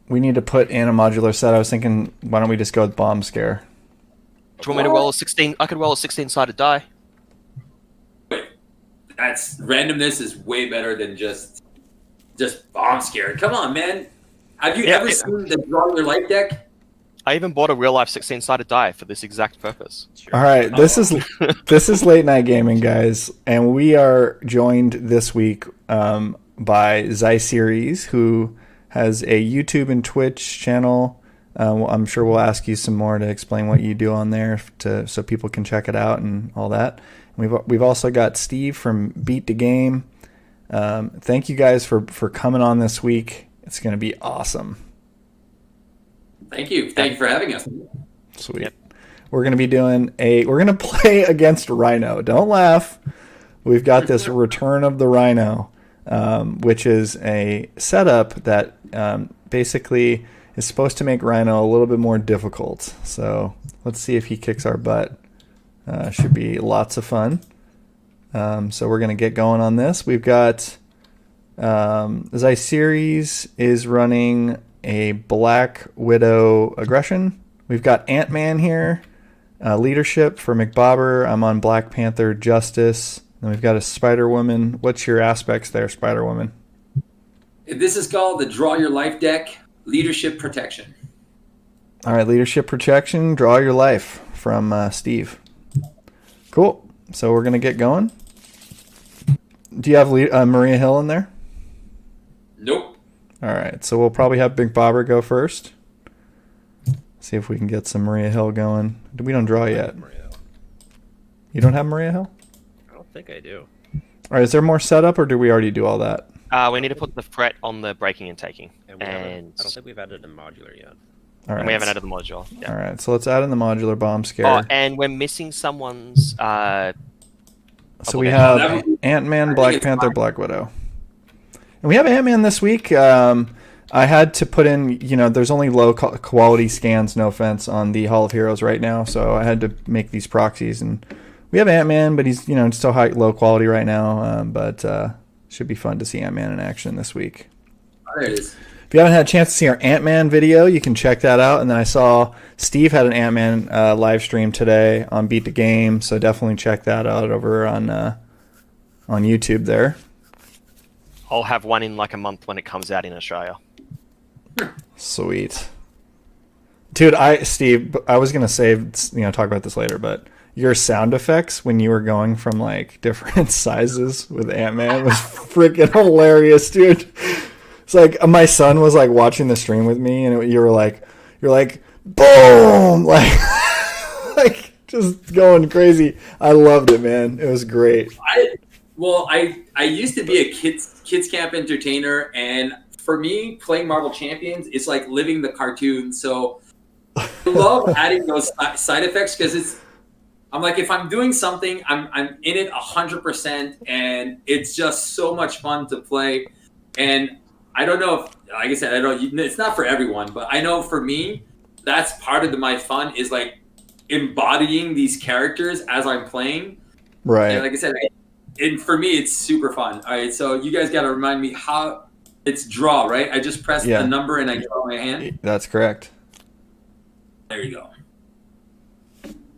we need to put in a modular set. I was thinking, why don't we just go with bomb scare? Do you want me to roll a 16? I could roll a 16-sided die. Wait, that's randomness is way better than just bomb scare. Come on, man. Have you ever seen the Draw Your Life deck? I even bought a real-life 16-sided die for this exact purpose. All right, this is late night gaming, guys, and we are joined this week by Xyceres, who has a YouTube and Twitch channel. I'm sure we'll ask you some more to explain what you do on there, so people can check it out and all that. We've also got Steve from Beat the Game. Thank you guys for coming on this week. It's going to be awesome. Thank you for having us. Sweet. Yep. We're going to play against Rhino. Don't laugh. We've got this Return of the Rhino, which is a setup that basically is supposed to make Rhino a little bit more difficult. So let's see if he kicks our butt. Should be lots of fun. So we're going to get going on this. We've got Xyceres is running a Black Widow aggression. We've got Ant-Man here, leadership for McBobber. I'm on Black Panther Justice. And we've got a Spider-Woman. What's your aspects there, Spider-Woman? This is called the Draw Your Life deck, Leadership Protection. All right, Leadership Protection, Draw Your Life from Steve. Cool. So we're going to get going. Do you have Maria Hill in there? Nope. All right, so we'll probably have Big Bobber go first. See if we can get some Maria Hill going. We don't draw yet. You don't have Maria Hill? I don't think I do. All right, is there more setup, or do we already do all that? We need to put the threat on the breaking and taking. I don't think we've added a modular yet. All right. And we haven't added the module. Yeah. All right, so let's add in the modular bomb scare. Oh, and we're missing someone's... so we have Ant-Man, Black Panther, Black Widow. And we have Ant-Man this week. I had to put in, there's only low quality scans, no offense, on the Hall of Heroes right now, so I had to make these proxies. And we have Ant-Man, but he's, still low quality right now, but should be fun to see Ant-Man in action this week. There it is. If you haven't had a chance to see our Ant-Man video, you can check that out. And then I saw Steve had an Ant-Man live stream today on Beat the Game, so definitely check that out over on YouTube there. I'll have one in like a month when it comes out in Australia. Sweet. Dude, Steve, I was going to talk about this later, but your sound effects when you were going from like different sizes with Ant-Man was freaking hilarious, dude. It's like my son was like watching the stream with me, and you're like, boom, like just going crazy. I loved it, man. It was great. I used to be a kids camp entertainer, and for me, playing Marvel Champions is like living the cartoon. So I love adding those side effects because I'm like, if I'm doing something, I'm in it 100%, and it's just so much fun to play. And I don't know if, like I said, it's not for everyone, but I know for me, that's part of my fun is like embodying these characters as I'm playing. Right. And like I said, and for me, it's super fun. All right, so you guys got to remind me how it's draw, right? I just press the number and I draw my hand. That's correct. There you go.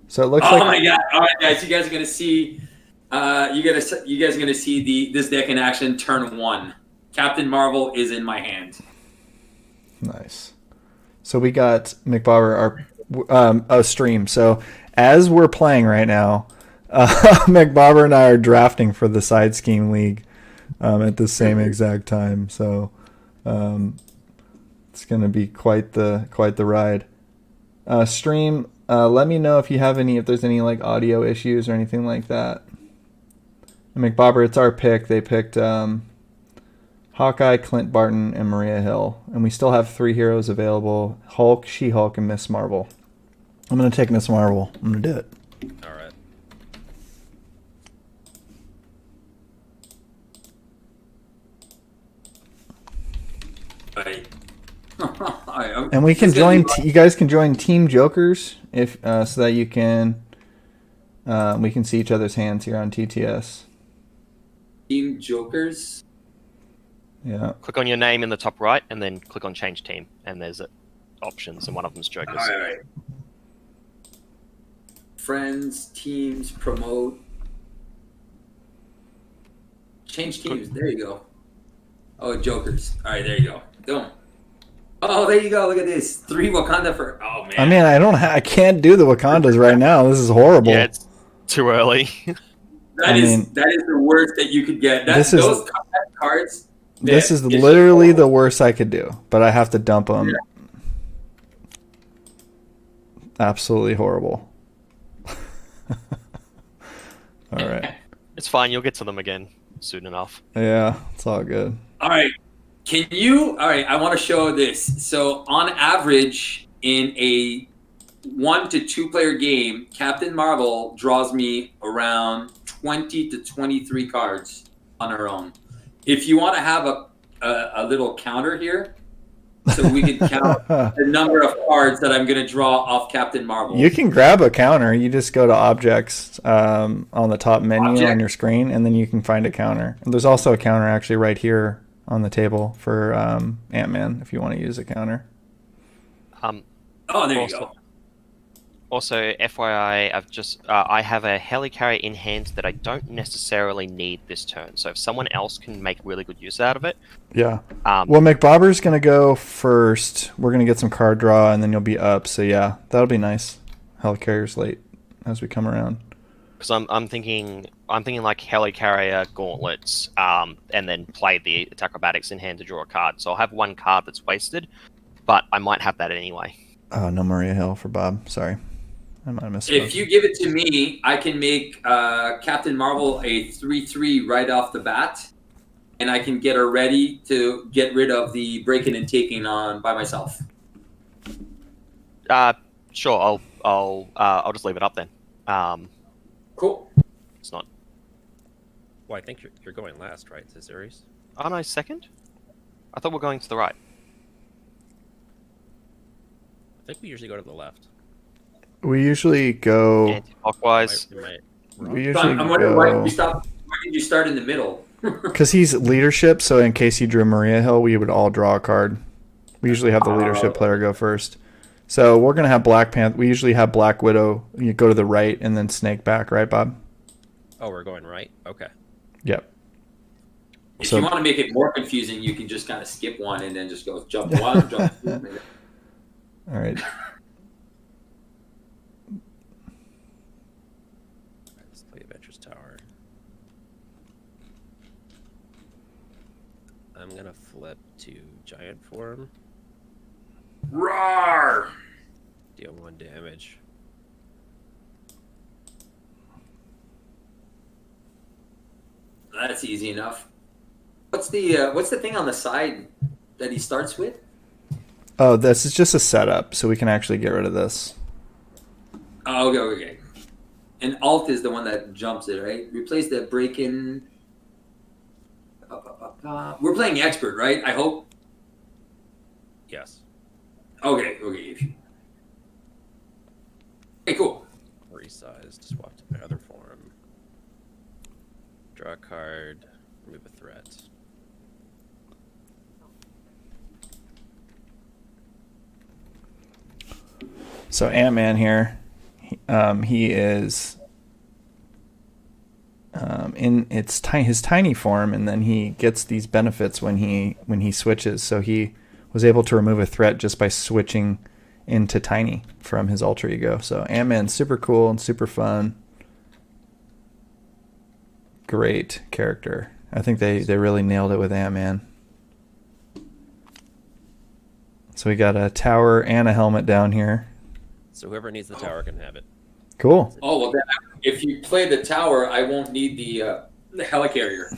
So it looks Oh my god! All right, guys, you guys are gonna see. You guys are gonna see this deck in action. Turn 1. Captain Marvel is in my hand. Nice. So we got McBobber, our stream. So as we're playing right now, McBobber and I are drafting for the Side Scheme League at the same exact time. So it's going to be quite the ride. Stream. Let me know if there's any like audio issues or anything like that. And McBobber, it's our pick. They picked Hawkeye, Clint Barton, and Maria Hill. And we still have 3 heroes available: Hulk, She-Hulk, and Miss Marvel. I'm going to take Miss Marvel. I'm going to do it. All right. And we can join. You guys can join Team Jokers if so that you can. We can see each other's hands here on TTS. Team Jokers. Yeah. Click on your name in the top right, and then click on Change Team, and there's options, and one of them's All Jokers. right. Friends, teams, promote. Change teams. There you go. Oh, Jokers. All right, there you go. Boom. Oh, there you go. Look at this. 3 Wakanda for. Oh man. I mean, I can't do the Wakandas right now. This is horrible. Yeah, it's too early. that is the worst that you could get. Those cards. This is literally the worst I could do, but I have to dump them. Yeah. Absolutely horrible. All right. It's fine. You'll get to them again soon enough. Yeah, it's all good. All right. All right, I want to show this. So on average, in a 1 to 2 player game, Captain Marvel draws me around 20 to 23 cards on her own. If you want to have a little counter here, so we can count the number of cards that I'm going to draw off Captain Marvel. You can grab a counter. You just go to Objects on the top menu on your screen, and then you can find a counter. And there's also a counter actually right here on the table for Ant-Man if you want to use a counter. There you go. Also, FYI, I have a helicarrier in hand that I don't necessarily need this turn. So if someone else can make really good use out of it. Yeah. Well, McBobber's going to go first. We're going to get some card draw, and then you'll be up. So yeah, that'll be nice. Helicarrier's late as we come around. Because I'm thinking like helicarrier gauntlets, and then play the acrobatics in hand to draw a card. So I'll have one card that's wasted, but I might have that anyway. Oh, no Maria Hill for Bob. Sorry. I might have missed If you give it to me, I can make Captain Marvel a 3/3 right off the bat, and I can get her ready to get rid of the breaking and taking on by myself. Sure. I'll just leave it up then. Cool. It's not. Well, I think you're going last, right, Xyceres? Oh no, second. I thought we're going to the right. I think we usually go to the left. We usually go anti-clockwise. We usually I'm wondering why did you start in the middle? Because he's leadership, so in case he drew Maria Hill, we would all draw a card. We usually have the leadership player go first. So we're going to have Black Panther. We usually have Black Widow. You go to the right and then snake back, right, Bob? Oh, we're going right? Okay. Yep. If you want to make it more confusing, you can just kind of skip one and then just go jump one, jump two. All right. Let's play Adventurous Tower. I'm going to flip to Giant Form. Roar! Deal 1 damage. That's easy enough. What's the thing on the side that he starts with? Oh, this is just a setup, so we can actually get rid of this. Oh, okay. And Alt is the one that jumps it, right? Replace the break-in. We're playing Expert, right? I hope. Yes. Okay. Hey, cool. Resize to swap to my other form. Draw a card. Remove a threat. So Ant-Man here, he is in his tiny form, and then he gets these benefits when he switches. So he was able to remove a threat just by switching into tiny from his alter ego. So Ant-Man's super cool and super fun. Great character. I think they really nailed it with Ant-Man. So we got a tower and a helmet down here. So whoever needs the tower can have it. Cool. Oh, well, then if you play the tower, I won't need the helicarrier.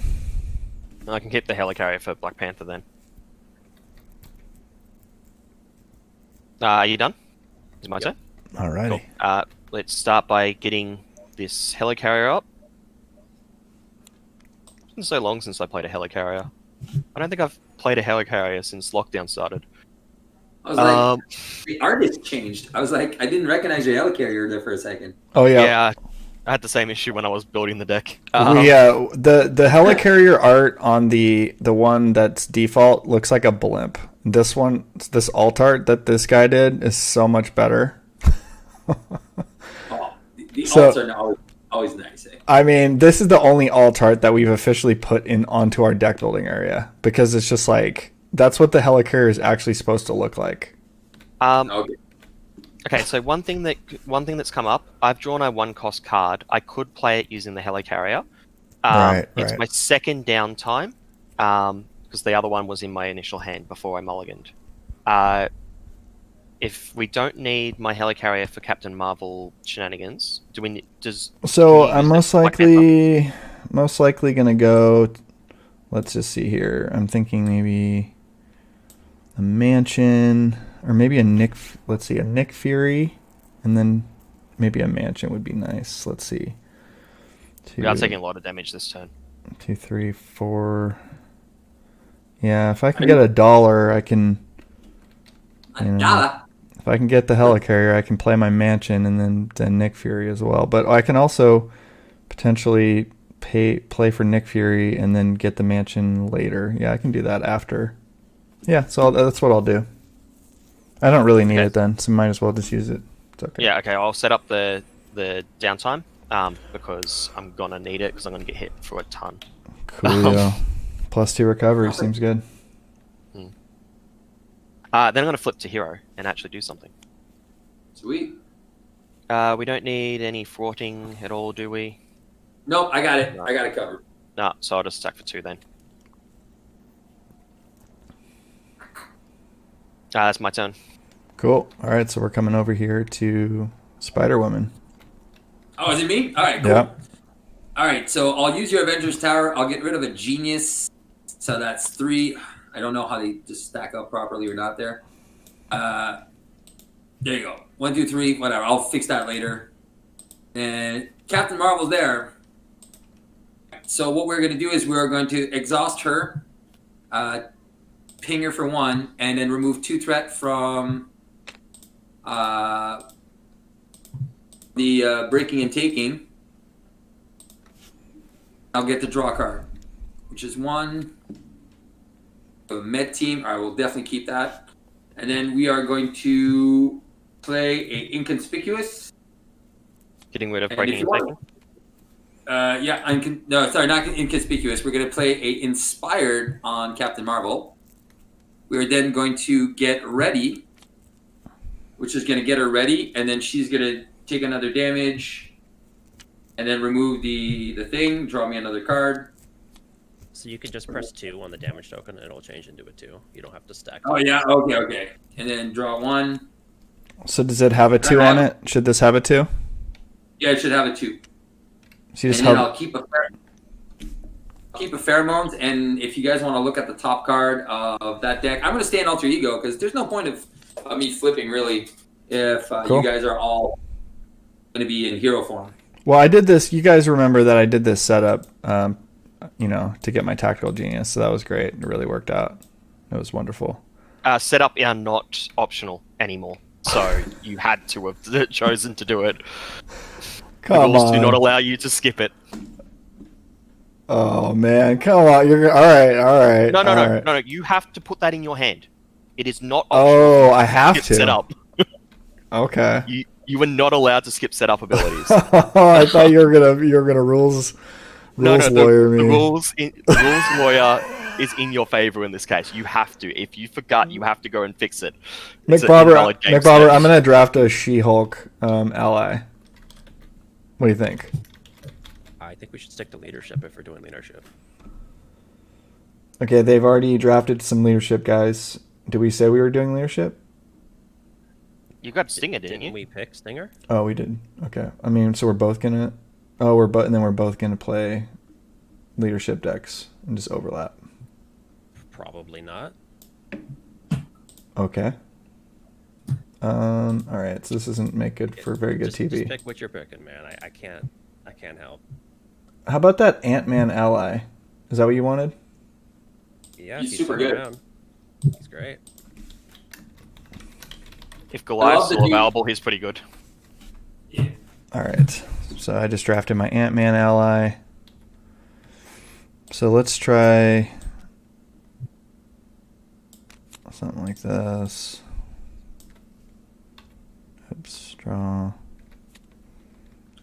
I can keep the helicarrier for Black Panther then. Are you done? Is my turn? Alrighty. Cool. Let's start by getting this helicarrier up. It's been so long since I played a helicarrier. I don't think I've played a helicarrier since lockdown started. I was like, the artist changed. I was like, I didn't recognize your helicarrier there for a second. Oh yeah. Yeah. I had the same issue when I was building the deck. The helicarrier art on the one that's default looks like a blimp. This one, this alt art that this guy did is so much better. The alts are always nice. Eh? I mean, this is the only alt art that we've officially put in onto our deck building area because it's just like that's what the helicarrier is actually supposed to look like. Okay, so one thing that's come up, I've drawn a 1-cost card. I could play it using the helicarrier. It's my second downtime, because the other one was in my initial hand before I mulliganed. If we don't need my helicarrier for Captain Marvel shenanigans, I'm most likely gonna go. Let's just see here. I'm thinking maybe a mansion. Or maybe a Nick Fury, and then maybe a mansion would be nice. Let's see. We are taking a lot of damage this turn. 2, 3, 4. Yeah, if I can get $1, I can. If I can get the helicarrier, I can play my mansion and then Nick Fury as well. But I can also potentially play for Nick Fury and then get the mansion later. Yeah, I can do that after. Yeah, so that's what I'll do. I don't really need it then, so might as well just use it. It's okay. Yeah, okay, I'll set up the downtime because I'm going to need it because I'm going to get hit for a ton. Cool. +2 recovery seems good. Then I'm going to flip to hero and actually do something. Sweet. We don't need any fraughting at all, do we? Nope, I got it. No. I got it covered. No, so I'll just stack for 2 then. That's my turn. Cool. All right, so we're coming over here to Spider-Woman. Oh, is it me? All right, cool. Yeah. All right, so I'll use your Adventurous Tower. I'll get rid of a Genius. So that's 3. I don't know how they just stack up properly or not there. There you go. 1, 2, 3, whatever. I'll fix that later. And Captain Marvel's there. So what we're going to do is we're going to exhaust her. Ping her for 1, and then remove 2 threat from the breaking and taking. I'll get to draw a card, which is 1. A med team. I will definitely keep that. And then we are going to play a inconspicuous. Getting rid of breaking and taking. Not inconspicuous. We're going to play a inspired on Captain Marvel. We are then going to get ready, which is going to get her ready, and then she's going to take another damage, and then remove the thing, draw me another card. So you can just press 2 on the damage token, and it'll change into a 2. You don't have to stack. Oh, yeah, okay. And then draw 1. So does it have a 2 on it? Should this have a 2? Yeah, it should have a 2. So then I'll keep a pheromones, and if you guys want to look at the top card of that deck, I'm going to stay in Alter Ego because there's no point of me flipping really if you guys are all going to be in hero form. Well, I did this. You guys remember that I did this setup, to get my Tactical Genius, so that was great. It really worked out. It was wonderful. Setup are not optional anymore, so you had to have chosen to do it. Come rules on. do not allow you to skip it. Oh man, come on! You're all right. No. You have to put that in your hand. It is not optional. Oh, I have to. Setup. Okay. You were not allowed to skip setup abilities. I thought you were gonna rules lawyer me. The rules lawyer is in your favor in this case. You have to. If you forgot, you have to go and fix it. Nick Barber, I'm gonna draft a She-Hulk ally. What do you think? I think we should stick to leadership if we're doing leadership. Okay, they've already drafted some leadership guys. Did we say we were doing leadership? You got Stinger, didn't you? We pick Stinger? Oh, we did. Okay. I mean, so we're both gonna. Oh, we're both gonna play leadership decks and just overlap. Probably not. Okay. All right. So this doesn't make good for very good TV. Just pick what you're picking, man. I can't help. How about that Ant-Man ally? Is that what you wanted? Yeah, he's super good. Around. He's great. If Goliath's still available, he's pretty good. Yeah. All right. So I just drafted my Ant-Man ally. So let's try something like this. Oops, draw.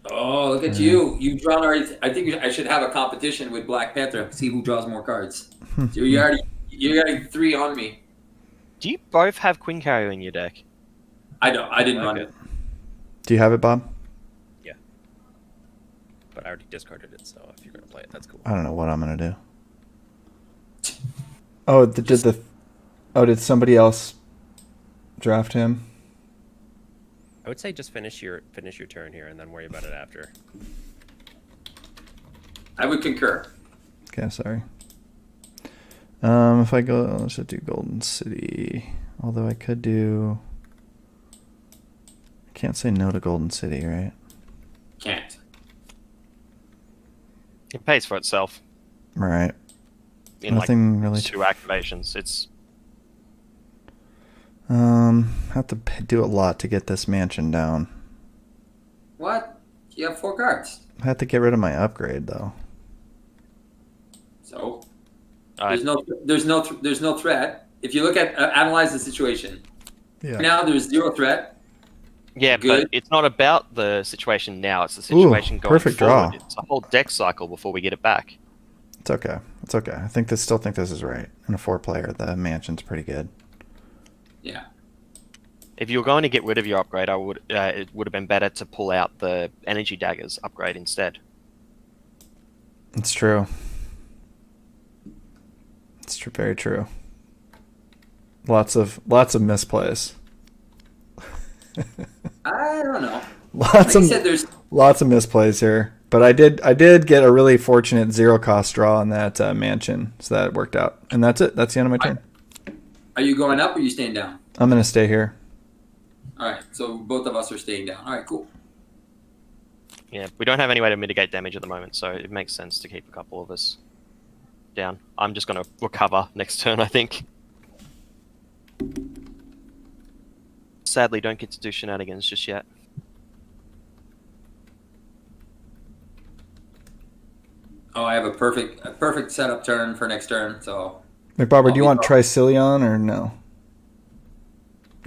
Oh, look at you! You've drawn already. I think I should have a competition with Black Panther. See who draws more cards. So you already 3 on me. Do you both have Queen Carrier in your deck? I don't. I didn't like run it. it. Do you have it, Bob? Yeah. But I already discarded it, so if you're gonna play it, that's cool. I don't know what I'm gonna do. Oh, did somebody else draft him? I would say just finish your turn here and then worry about it after. I would concur. Okay, sorry. If I go, let's just do Golden City. Although I could do. I can't say no to Golden City, right? Can't. It pays for itself. Right. In Nothing like really. 2 activations. It's Have to do a lot to get this mansion down. What? You have 4 cards. I have to get rid of my upgrade though. So I- there's no threat. If you look at analyze the situation. Yeah. Now there's 0 threat. yeah, Good. but it's not about the situation now. It's the situation going perfect forward. draw. It's a whole deck cycle before we get it back. It's okay. It's okay. Still think this is right. In a 4-player, the mansion's pretty good. Yeah. If you were going to get rid of your upgrade, it would have been better to pull out the energy daggers upgrade instead. It's true. It's true. Very true. Lots of misplays. I don't know. Lots Like I said, there's lots of misplays here. But I did get a really fortunate 0-cost draw on that mansion, so that worked out. And that's it. That's the end of my turn. Are you going up or are you staying down? I'm gonna stay here. All right. So both of us are staying down. All right. Cool. Yeah, we don't have any way to mitigate damage at the moment, so it makes sense to keep a couple of us down. I'm just going to recover next turn, I think. Sadly, don't get to do shenanigans just yet. Oh, I have a perfect setup turn for next turn. So McBobber, do you want Tricillion or no?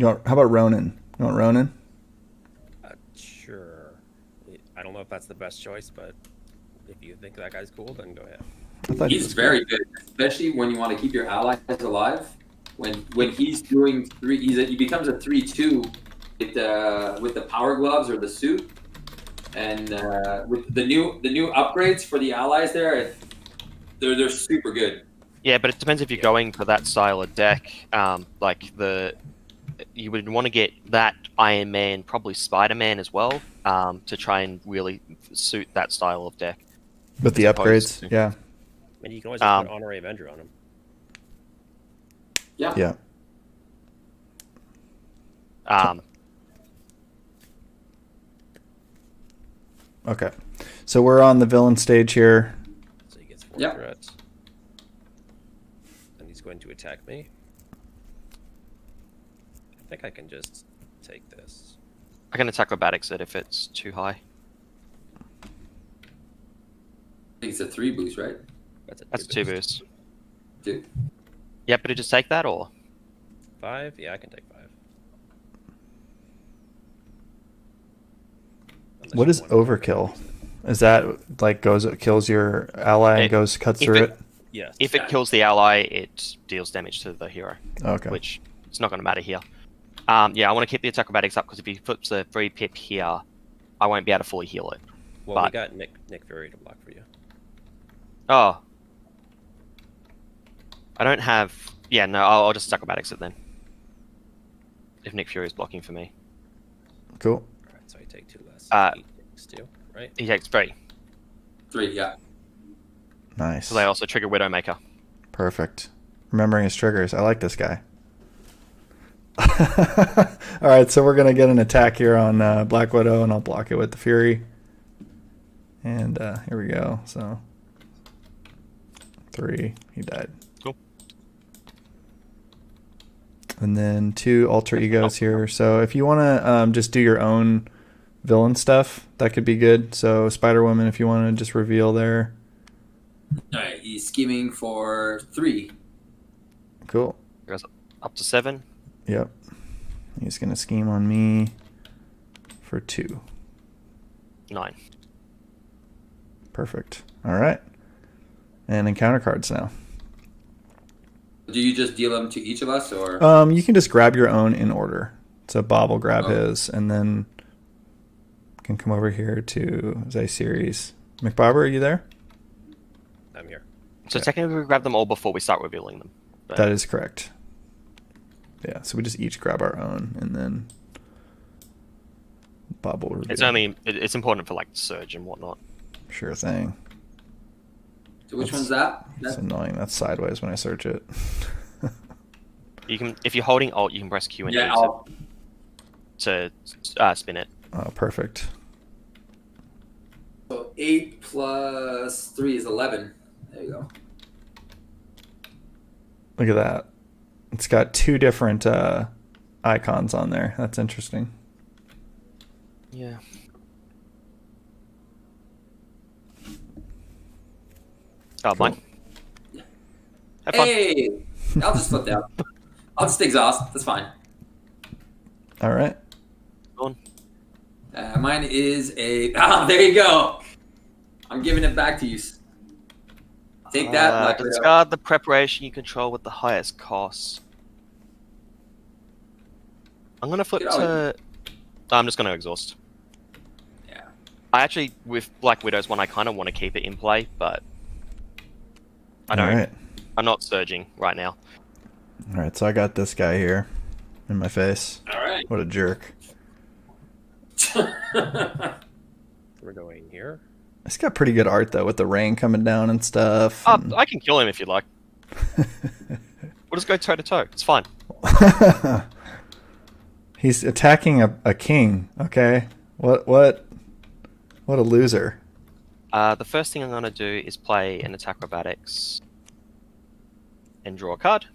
How about Ronin? You want Ronin? Sure. I don't know if that's the best choice, but if you think that guy's cool, then go ahead. I thought he's very good, especially when you want to keep your allies alive. When he's doing 3, he becomes a 3/2 with the power gloves or the suit, and with the new upgrades for the allies there, they're super good. Yeah, but it depends if you're going for that style of deck. You would want to get that Iron Man, probably Spider-Man as well, to try and really suit that style of deck. With the upgrades, yeah. And you can always just put Honorary Avenger on him. Yeah. Yeah. Okay. So we're on the villain stage here. So he gets 4 threats. And he's going to attack me. I think I can just take this. I can attack acrobatics it if it's too high. I think it's a 3 boost, right? That's a 2 boost. 2. Yeah, but did you just take that or? 5? Yeah, I can take 5. Unless What you is want to overkill? Is that like kills your ally and cuts through it? Yes. If it kills the ally, it deals damage to the hero. Okay. Which it's not going to matter here. I want to keep the attack acrobatics up because if he flips the 3 pip here, I won't be able to fully heal it. Well, we got Nick Fury to block for you. Oh. I don't have... Yeah, no, I'll just acrobatics it then. If Nick Fury is blocking for me. Cool. Alright, so I take 2 less. He takes 2, right? He takes 3. 3, yeah. Nice. So they also trigger Widowmaker. Perfect. Remembering his triggers. I like this guy. All right, so we're going to get an attack here on Black Widow, and I'll block it with the Fury. And here we go. So 3. He died. Cool. And then 2 alter egos here. So if you want to just do your own villain stuff. That could be good. So Spider-Woman, if you want to just reveal there. All right, he's scheming for 3. Cool. Goes up to 7. Yep. He's going to scheme on me for 2. 9. Perfect. All right. And encounter cards now. Do you just deal them to each of us, or? You can just grab your own in order. So Bob will grab his, and then can come over here to Xyceres. McBobber, are you there? I'm here. So technically we grab them all before we start revealing them. But... That is correct. Yeah, so we just each grab our own, and then Bob will reveal. It's important for like Surge and whatnot. Sure thing. So which one's that? That's annoying. That's sideways when I search it. You can, if you're holding Alt, you can press Q and E to spin it. Oh, perfect. So 8 plus 3 is 11. There you go. Look at that. It's got 2 different icons on there. That's interesting. Yeah. Oh, cool. Mine. Have fun. Hey! I'll just flip down. I'll just exhaust. That's fine. All right. Go on. Mine is a... Ah, there you go. I'm giving it back to you. Take that. Discard the preparation you control with the highest cost. I'm going to flip to... I'm just going to exhaust. Yeah. I actually, with Black Widow's one, I kind of want to keep it in play, but... I don't. Right. I'm not surging right now. All right, so I got this guy here in my face. All right. What a jerk. We're going here. It's got pretty good art, though, with the rain coming down and stuff. And... I can kill him if you'd like. We'll just go toe-to-toe. It's fine. He's attacking a king, okay? What a loser. The first thing I'm going to do is play an attack acrobatics and draw a card.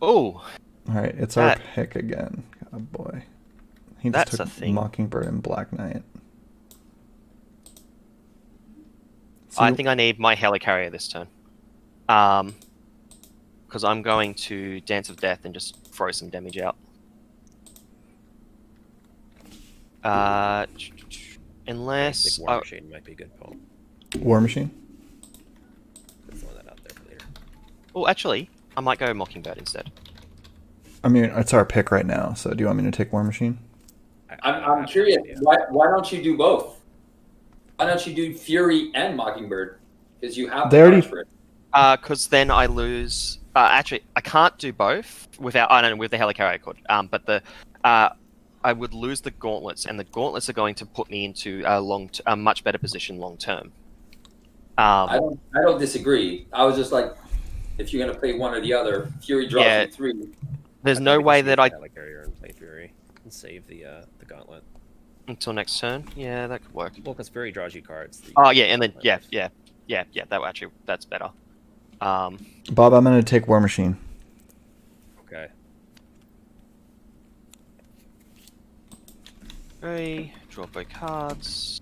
Oh! Alright, it's our pick again. Oh boy. He just took a thing. Mockingbird and Black Knight. So I think I need my Helicarrier this turn. Because I'm going to Dance of Death and just throw some damage out. Unless... I think War Machine might be good, Paul. War Machine? Throw that out there for later. Oh, actually, I might go Mockingbird instead. I mean, it's our pick right now, so do you want me to take War Machine? I'm curious, why don't you do both? Why don't you do Fury and Mockingbird? Because you have the cards for it. Because then I lose... actually, I can't do both without... I don't know, with the Helicarrier I could. But the... I would lose the gauntlets, and the gauntlets are going to put me into a much better position long term. I don't disagree. I was just like, if you're going to play one or the other, Fury draws you 3. There's no way that I Helicarrier and play Fury and save the gauntlet until next turn. Yeah, that could work. Well, because Fury draws you cards. Oh yeah, and then that's better. Bob, I'm going to take War Machine. Okay. 3, draw both cards.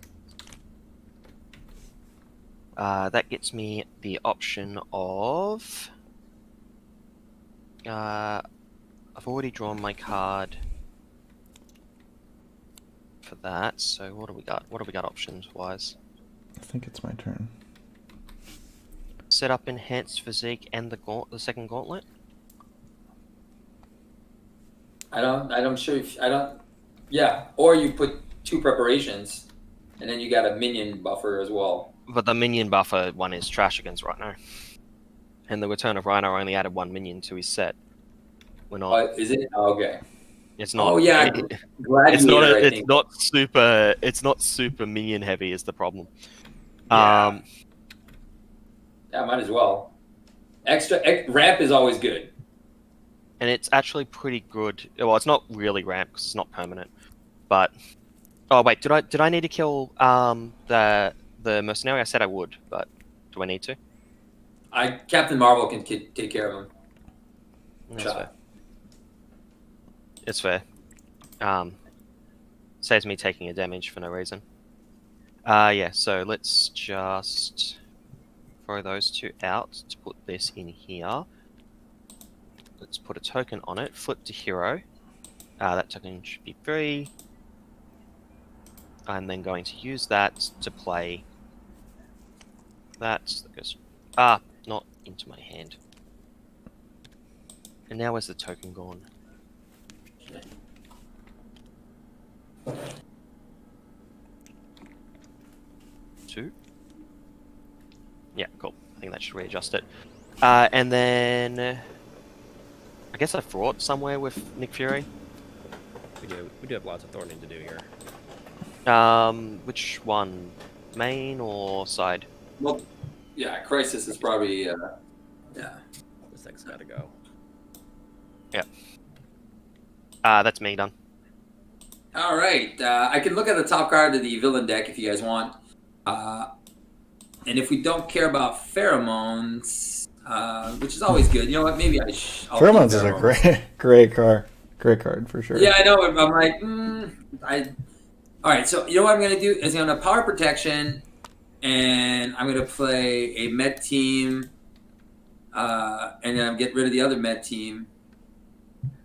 That gets me the option of... I've already drawn my card for that, so what do we got? What do we got options-wise? I think it's my turn. Set up Enhanced Physique and the second gauntlet? Yeah, or you put 2 preparations, and then you got a minion buffer as well. But the minion buffer one is trash against Rhino. And the Return of Rhino only added 1 minion to his set. We're not... is it? Oh, okay. It's not... Oh, yeah. It's not super minion heavy is the problem. Yeah, might as well. Ramp is always good. And it's actually pretty good. Well, it's not really ramp because it's not permanent. But oh wait, did I need to kill the mercenary? I said I would, but do I need to? Captain Marvel can take care of him. That's fair. It's fair. saves me taking a damage for no reason. Yeah, so let's just throw those two out to put this in here. Let's put a token on it, flip to hero. That token should be free. I'm then going to use that to play that. That goes, not into my hand. And now where's the token gone? Two? Yeah, cool. I think that should readjust it. And then I guess I fought somewhere with Nick Fury. We do have lots of thorning to do here. Which one? Main or side? Well, yeah, Crisis is probably yeah. This thing's gotta go. Yeah. That's me done. All right, I can look at the top card of the villain deck if you guys want. And if we don't care about pheromones, which is always good, you know what? Maybe I'll pheromones is a great card for sure. Yeah, I know. I'm like, all right. So you know what I'm gonna do is I'm gonna power protection, and I'm gonna play a med team, and then I'm get rid of the other med team.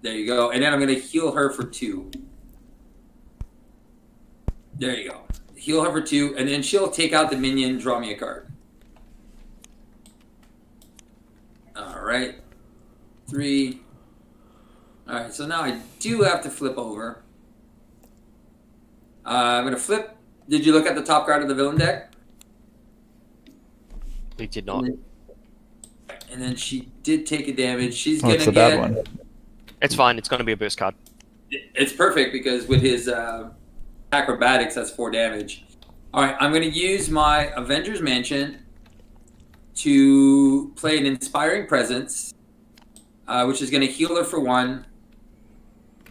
There you go. And then I'm gonna heal her for 2. There you go. Heal her for 2, and then she'll take out the minion, draw me a card. All right. 3. All right, so now I do have to flip over. I'm going to flip. Did you look at the top card of the villain deck? We did not. And then she did take a damage. She's going to get... bad one. It's fine. It's going to be a boost card. It's perfect because with his acrobatics, that's 4 damage. All right, I'm going to use my Avengers Mansion to play an Inspiring Presence, which is going to heal her for 1.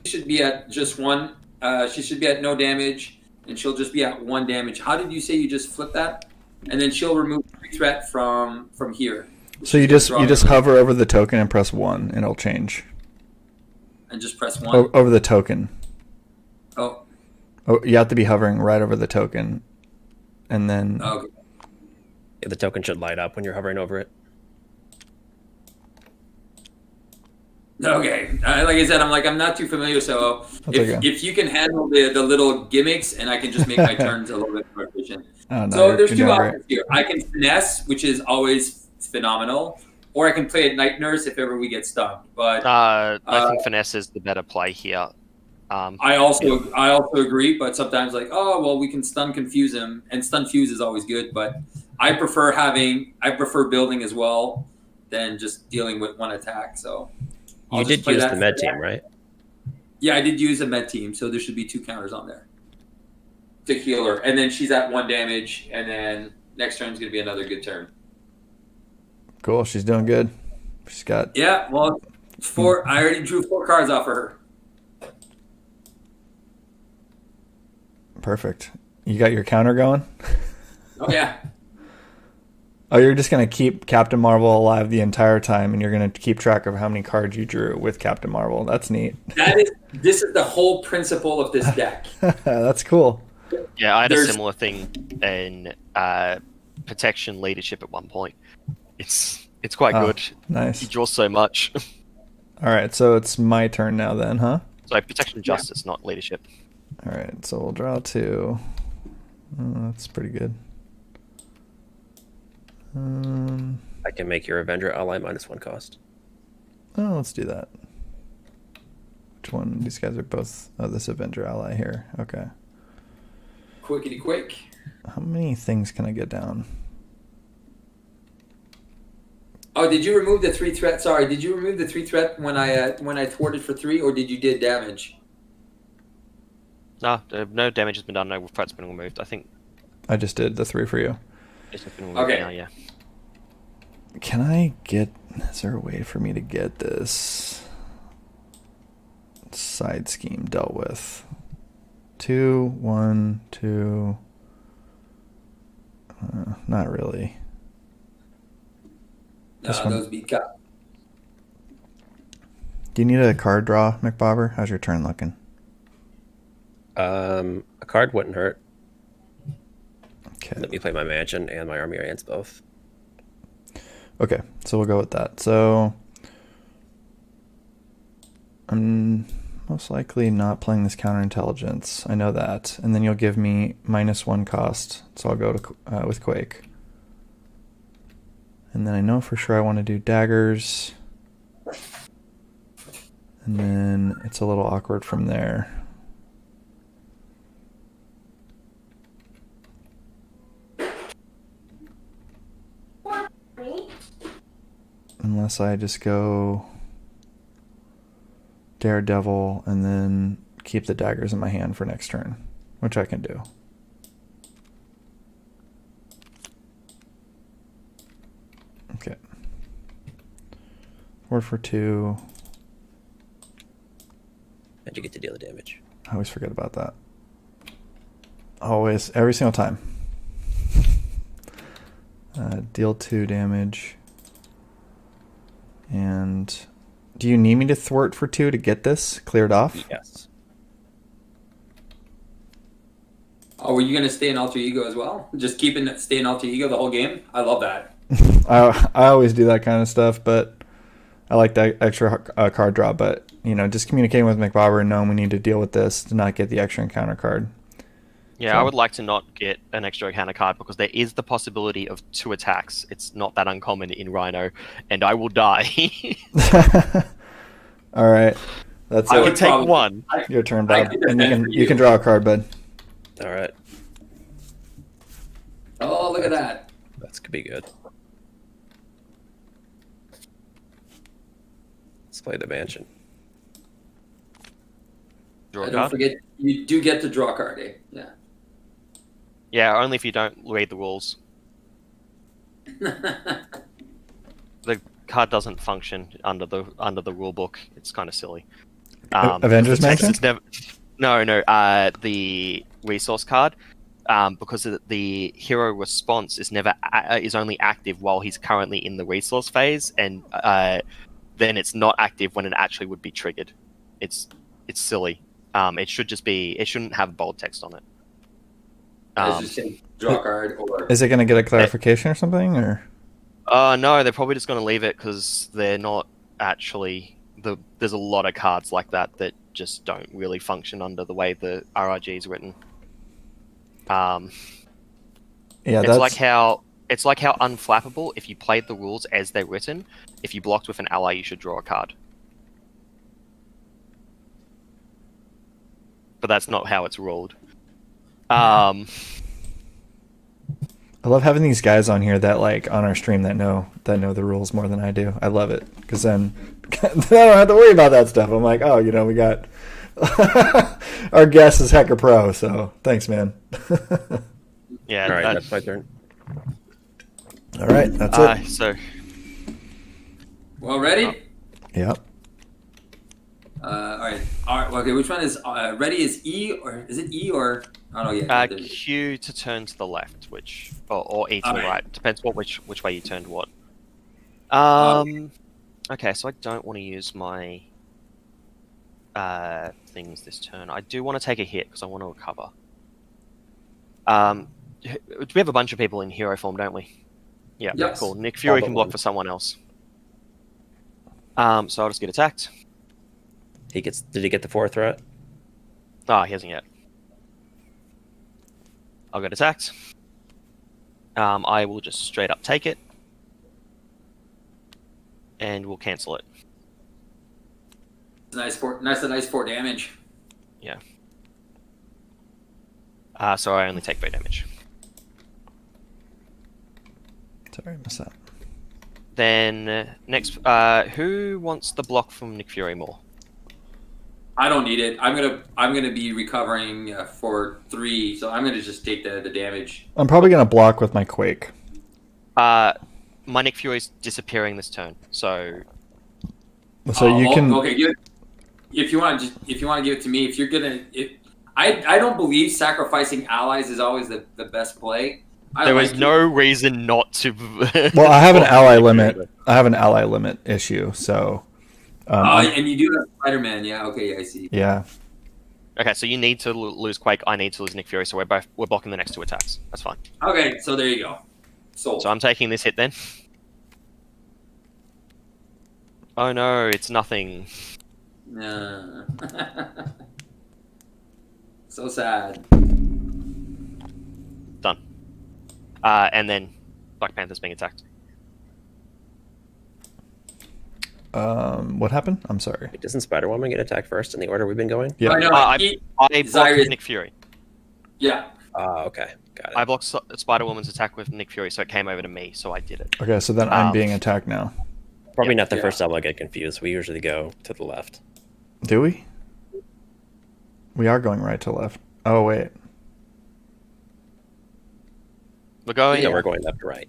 She should be at just 1. She should be at no damage, and she'll just be at 1 damage. How did you say you just flip that? And then she'll remove 3 threat from here. So you just hover over the token and press 1, and it'll change. And just press 1? Over the token. Oh, you have to be hovering right over the token, and then... Okay. Yeah, the token should light up when you're hovering over it. Okay. Like I said, I'm not too familiar, so if you can handle the little gimmicks, and I can just make my turns a little bit more efficient. Oh, no, so there's 2 options here. I can finesse, which is always phenomenal, or I can play a night nurse if ever we get stunned. But I think finesse is the better play here. I also agree, but sometimes we can stun confuse him, and stun fuse is always good, but I prefer building as well than just dealing with 1 attack. So you did use the med team, right? Yeah, I did use a med team, so there should be 2 counters on there to heal her, and then she's at 1 damage, and then next turn is going to be another good turn. Cool, she's doing good. She's got 4. I already drew 4 cards off of her. Perfect. You got your counter going? Oh yeah. Oh, you're just going to keep Captain Marvel alive the entire time, and you're going to keep track of how many cards you drew with Captain Marvel. That's neat. This is the whole principle of this deck. That's cool. Yeah, I had a similar thing in Protection Leadership at one point. It's quite good. Nice. You draw so much. All right, so it's my turn now then, huh? So Protection Justice, not Leadership. All right, so we'll draw 2. That's pretty good. I can make your Avenger ally -1 cost. Oh, let's do that. Which one? These guys are both... Oh, this Avenger ally here. Okay. Quickity quick. How many things can I get down? Oh, did you remove the 3 threat? Sorry, did you remove the 3 threat when I thwarted for 3, or did you did damage? No damage has been done. No threat's been removed. I think I just did the 3 for you. It's been removed now, yeah. Can I get... Is there a way for me to get this side scheme dealt with? 2, 1, 2... not really. Those beat cut. Do you need a card draw, McBobber? How's your turn looking? A card wouldn't hurt. Okay. Let me play my mansion and my army ants both. Okay, so we'll go with that. So I'm most likely not playing this counterintelligence. I know that. And then you'll give me -1 cost. So I'll go to with Quake. And then I know for sure I want to do daggers. And then it's a little awkward from there. Unless I just go Daredevil and then keep the daggers in my hand for next turn, which I can do. Okay. 4 for 2. And you get to deal the damage. I always forget about that. Always, every single time. Deal 2 damage. And do you need me to thwart for 2 to get this cleared off? Yes. Oh, were you going to stay in Alter Ego as well? Just stay in Alter Ego the whole game? I love that. I always do that kind of stuff, but I like that extra card draw. But, just communicating with McBobber and knowing we need to deal with this to not get the extra encounter card. Yeah, so. I would like to not get an extra encounter card because there is the possibility of 2 attacks. It's not that uncommon in Rhino, and I will die. All right. That's I would take 1. Your turn, Bob. And you can draw a card, bud. All right. Oh, look at that. That could be good. Let's play the mansion. Draw a don't card? Forget, you do get to draw a card, eh? Yeah. Yeah, only if you don't read the rules. The card doesn't function under the rule book. It's kind of silly. Avengers Mansion? The resource card. Because the hero response is only active while he's currently in the resource phase, and then it's not active when it actually would be triggered. It's silly. It shouldn't have bold text on it. Just draw a card, or is it going to get a clarification or something, or? No, they're probably just going to leave it because they're not actually there's a lot of cards like that just don't really function under the way the RRG is written. Yeah, it's like how unflappable, if you played the rules as they're written, if you blocked with an ally, you should draw a card. But that's not how it's ruled. I love having these guys on here that on our stream that know the rules more than I do. I love it because then I don't have to worry about that stuff. I'm like, oh, we got our guest is Hacker Pro, so thanks, man. Yeah. All right, that's my turn. All right, that's it. So, well, ready? Yep. All right. Okay, which one is ready? Is E or is it E or? I don't know yet. Q to turn to the left, or E to the right. Depends which way you turned what. Okay, so I don't want to use my things this turn. I do want to take a hit because I want to recover. We have a bunch of people in hero form, don't we? Yeah, yes. Cool. Nick Fury can block for someone else. So I'll just get attacked. Did he get the 4 threat? Oh, he hasn't yet. I'll get attacked. I will just straight up take it. And we'll cancel it. Nice 4 damage. Yeah. So I only take 3 damage. Sorry, I missed that. Then next, who wants the block from Nick Fury more? I don't need it. I'm gonna be recovering for 3, so I'm gonna just take the damage. I'm probably gonna block with my Quake. My Nick Fury's disappearing this turn, so. So you can. Okay, give it. If you want to give it to me, if you're gonna, I don't believe sacrificing allies is always the best play. There was no reason not to. Well, I have an ally limit. I have an ally limit issue, so. And you do have Spider-Man, yeah. Okay, yeah, I see. Yeah. Okay, so you need to lose Quake. I need to lose Nick Fury. So we're blocking the next 2 attacks. That's fine. Okay, so there you go. Sold. So I'm taking this hit then. Oh no, it's nothing. So sad. Done. And then Black Panther's being attacked. What happened? I'm sorry. Wait, doesn't Spider-Woman get attacked first in the order we've been going? Yeah. I blocked Xyceres. Nick Fury. Yeah. Okay. Got it. I blocked Spider-Woman's attack with Nick Fury, so it came over to me, so I did it. Okay, so then I'm being attacked now. Probably not the first time I get confused. We usually go to the left. Do we? We are going right to left. Oh, wait. We're going. Yeah, we're going left to right.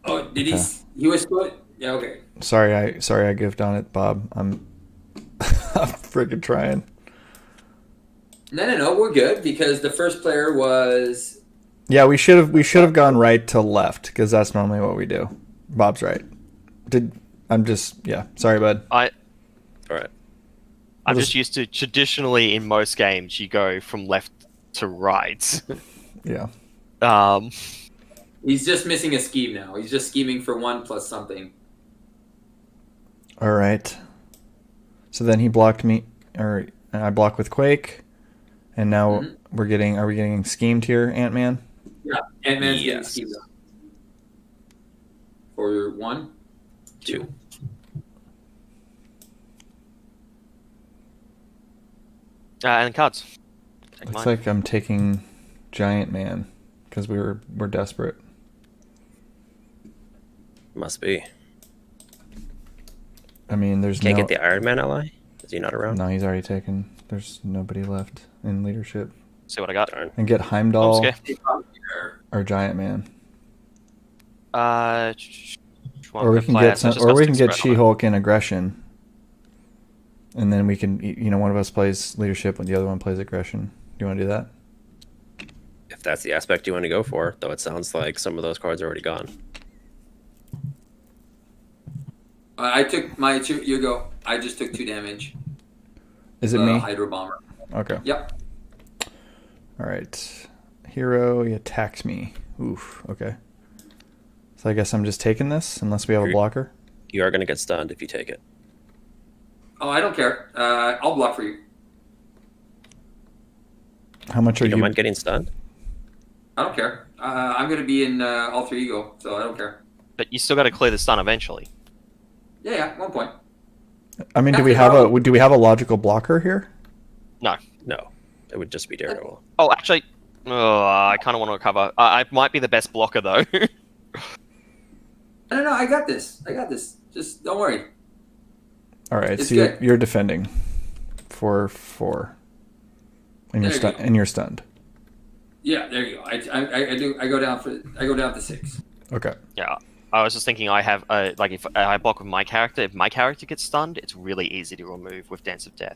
Oh, did he? He was good. Yeah. Okay. Sorry, I goofed on it, Bob. I'm freaking trying. No. We're good because the first player was. Yeah, we should have gone right to left because that's normally what we do. Bob's right. Sorry, bud. All right. I'm just used to traditionally in most games you go from left to right. Yeah. He's just missing a scheme now. He's just scheming for 1 plus something. All right. So then he blocked me, or I blocked with Quake, and now are we getting schemed here, Ant-Man? Yeah, Ant-Man's getting Yes. schemed up. For 1, 2. And cards. Take Looks mine. like I'm taking Giant Man because we're desperate. Must be. I mean, there's Can't no. get the Iron Man ally? Is he not around? No, he's already taken. There's nobody left in leadership. See what I got. Darn. And get I'm Heimdall scared. or Giant Man, Or or we can get She-Hulk in aggression, and then we can, one of us plays leadership and the other one plays aggression. Do you want to do that? If that's the aspect you want to go for, though it sounds like some of those cards are already gone. I took my 2. You go. I just took 2 damage. Is it me? Hydro Bomber. Okay. Yep. All right. Hero, he attacks me. Oof. Okay. So I guess I'm just taking this unless we have a blocker. You are going to get stunned if you take it. Oh, I don't care. I'll block for you. How much are You you? don't mind getting stunned? I don't care. I'm going to be in Alter Ego, so I don't care. But you still got to clear the stun eventually. Yeah, 1 point. I mean, do we have a logical blocker here? No. No. It would just be Daredevil. Oh, actually, I kind of want to recover. I might be the best blocker though. No, I got this. Just don't worry. All right, It's so good. you're defending for 4, and There you go. you're stunned. Yeah, there you go. I go down to 6. Okay. Yeah. I was just thinking I have if I block with my character, if my character gets stunned, it's really easy to remove with Dance of Death.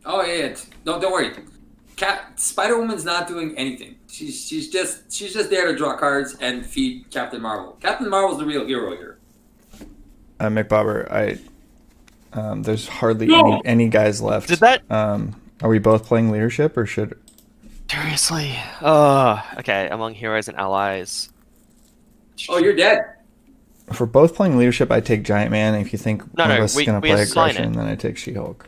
Oh yeah. Don't worry. Spider-Woman's not doing anything. She's just there to draw cards and feed Captain Marvel. Captain Marvel's the real hero here. McBobber, there's hardly any guys left. Did that? Are we both playing leadership or should? Seriously. Okay. Among heroes and allies. Oh, you're dead. If we're both playing leadership, I take Giant Man. If you think one of us is going to play assign aggression, it. then I take She-Hulk.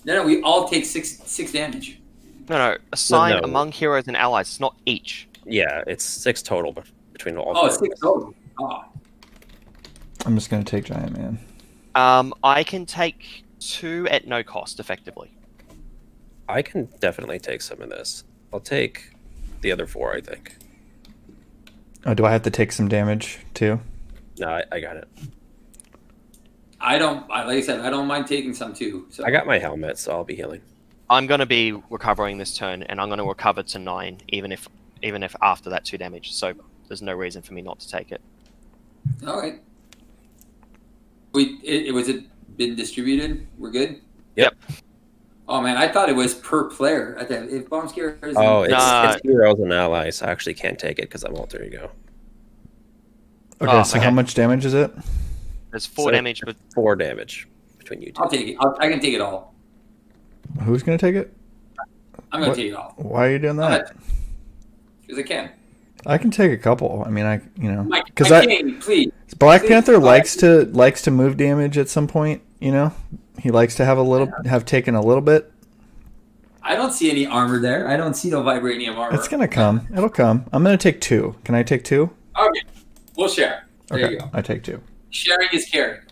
No, we all take six damage. No. Assign No. among heroes and allies. It's not each. Yeah, it's 6 total between all Oh, three. 6 total. Oh. I'm just going to take Giant Man. I can take 2 at no cost, effectively. I can definitely take some of this. I'll take the other 4, I think. Oh, do I have to take some damage too? No, I got it. Like I said, I don't mind taking some too. So I got my helmet, so I'll be healing. I'm going to be recovering this turn, and I'm going to recover to 9, even if after that 2 damage. So there's no reason for me not to take it. all right. Was it been distributed? We're good. Yep. Oh man, I thought it was per player. If Bomb Scare is Oh, Nah. it's heroes and allies. I actually can't take it because I'm Alter Ego. Okay, so how much damage is it? There's 4 So- damage, but 4 damage between you two. I'll take it. I can take it all. Who's going to take it? I'm going to take it all. Why are you doing that? Because I can. I can take a couple. I mean, because please. Black Panther likes to move damage at some point. He likes to have taken a little bit. I don't see any armor there. I don't see no vibranium armor. It's gonna come. It'll come. I'm gonna take 2. Can I take 2? Okay, we'll share. There you go. I take 2. Sharing is caring.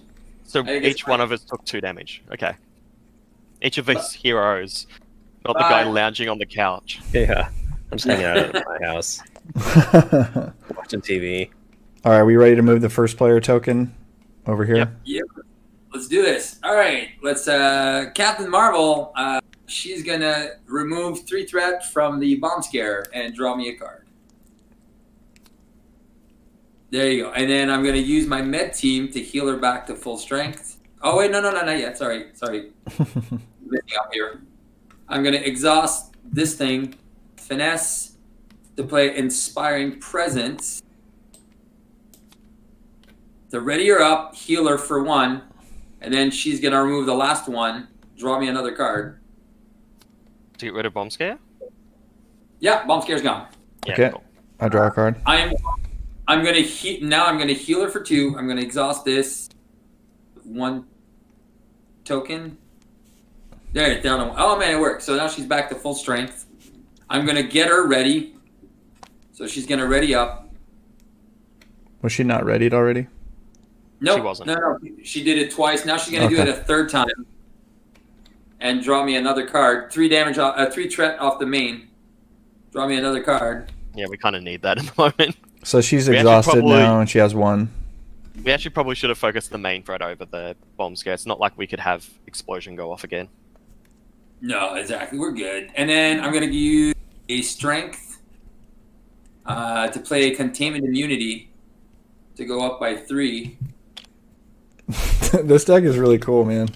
So each one of us took 2 damage. Okay. Each of us heroes, not the guy lounging on the couch. Yeah, I'm just hanging out at my house, watching TV. All right, are we ready to move the first player token over here? Yep. Let's do this. All right, let's. Captain Marvel. She's gonna remove 3 threat from the bomb scare and draw me a card. There you go. And then I'm gonna use my med team to heal her back to full strength. Oh wait, no, not yet. Sorry. Missing up here. I'm gonna exhaust this thing, finesse, to play Inspiring Presence. To ready her up, heal her for 1, and then she's gonna remove the last one, draw me another card. To get rid of Bomb Scare? Yeah, Bomb Scare's gone. Yeah, okay, cool. I draw a card. I'm gonna I'm gonna heal her for 2. I'm gonna exhaust this 1 token. There, it's down. Oh man, it worked. So now she's back to full strength. I'm gonna get her ready. So she's gonna ready up. Was she not readied already? No, she wasn't. No. She did it twice. Now she's gonna do it a 3rd time. And draw me another card. 3 damage, 3 threat off the main. Draw me another card. Yeah, we kind of need that at the moment. So she's exhausted now, and she has 1. We actually probably should have focused the main threat over the bomb scare. It's not like we could have explosion go off again. No, exactly. We're good. And then I'm gonna use a strength to play containment immunity to go up by 3. This deck is really cool, man.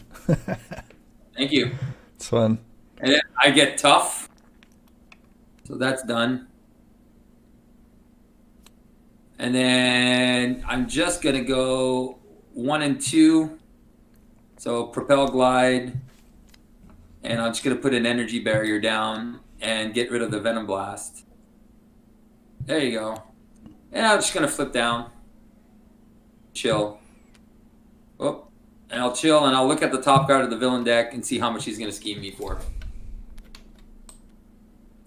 Thank you. It's fun. And then I get tough. So that's done. And then I'm just going to go 1 and 2. So Propel Glide. And I'm just going to put an energy barrier down and get rid of the Venom Blast. There you go. And I'm just going to flip down. Chill. Oh. And I'll chill, and I'll look at the top card of the villain deck and see how much he's going to scheme me for.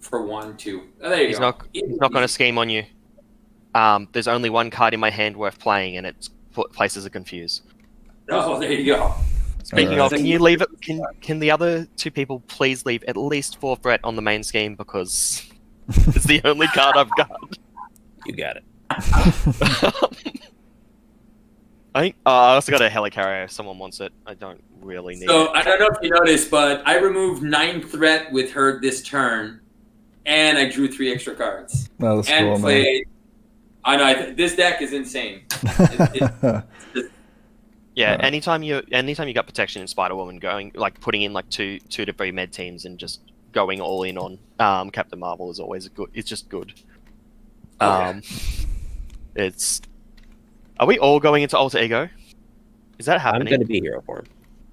For 1, 2. Oh, there you go. He's not going to scheme on you. There's only 1 card in my hand worth playing, and it places a confuse. Oh, there you go. Speaking of, can you leave it? Can the other 2 people please leave at least 4 threat on the main scheme, because it's the only card I've got. You got it. I also got a helicarrier if someone wants it. I don't really need it. So, I don't know if you noticed, but I removed 9 threat with her this turn, and I drew 3 extra cards. That was and cool, played. Man. I know, this deck is insane. Anytime you got protection in Spider-Woman, putting in 2 to 3 med teams and just going all in on Captain Marvel is always good. It's just good. Okay. Are we all going into Alter Ego? Is that happening? I'm going to be hero form.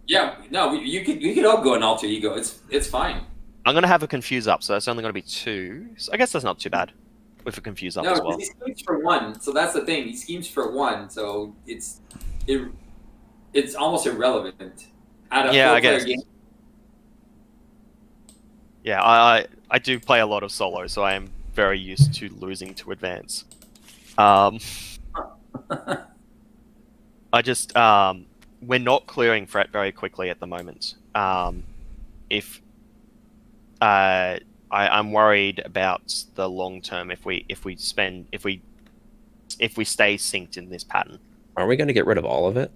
Yeah, no, you could all go in Alter Ego. It's fine. I'm going to have a Confuse up, so that's only going to be 2. So I guess that's not too bad with a Confuse up as well. No, he schemes for 1, so that's the thing. He schemes for 1, so it's almost irrelevant. I guess. Game. Yeah, I do play a lot of solo, so I am very used to losing to advance. I just we're not clearing threat very quickly at the moment. I'm worried about the long term if we stay synced in this pattern. Are we going to get rid of all of it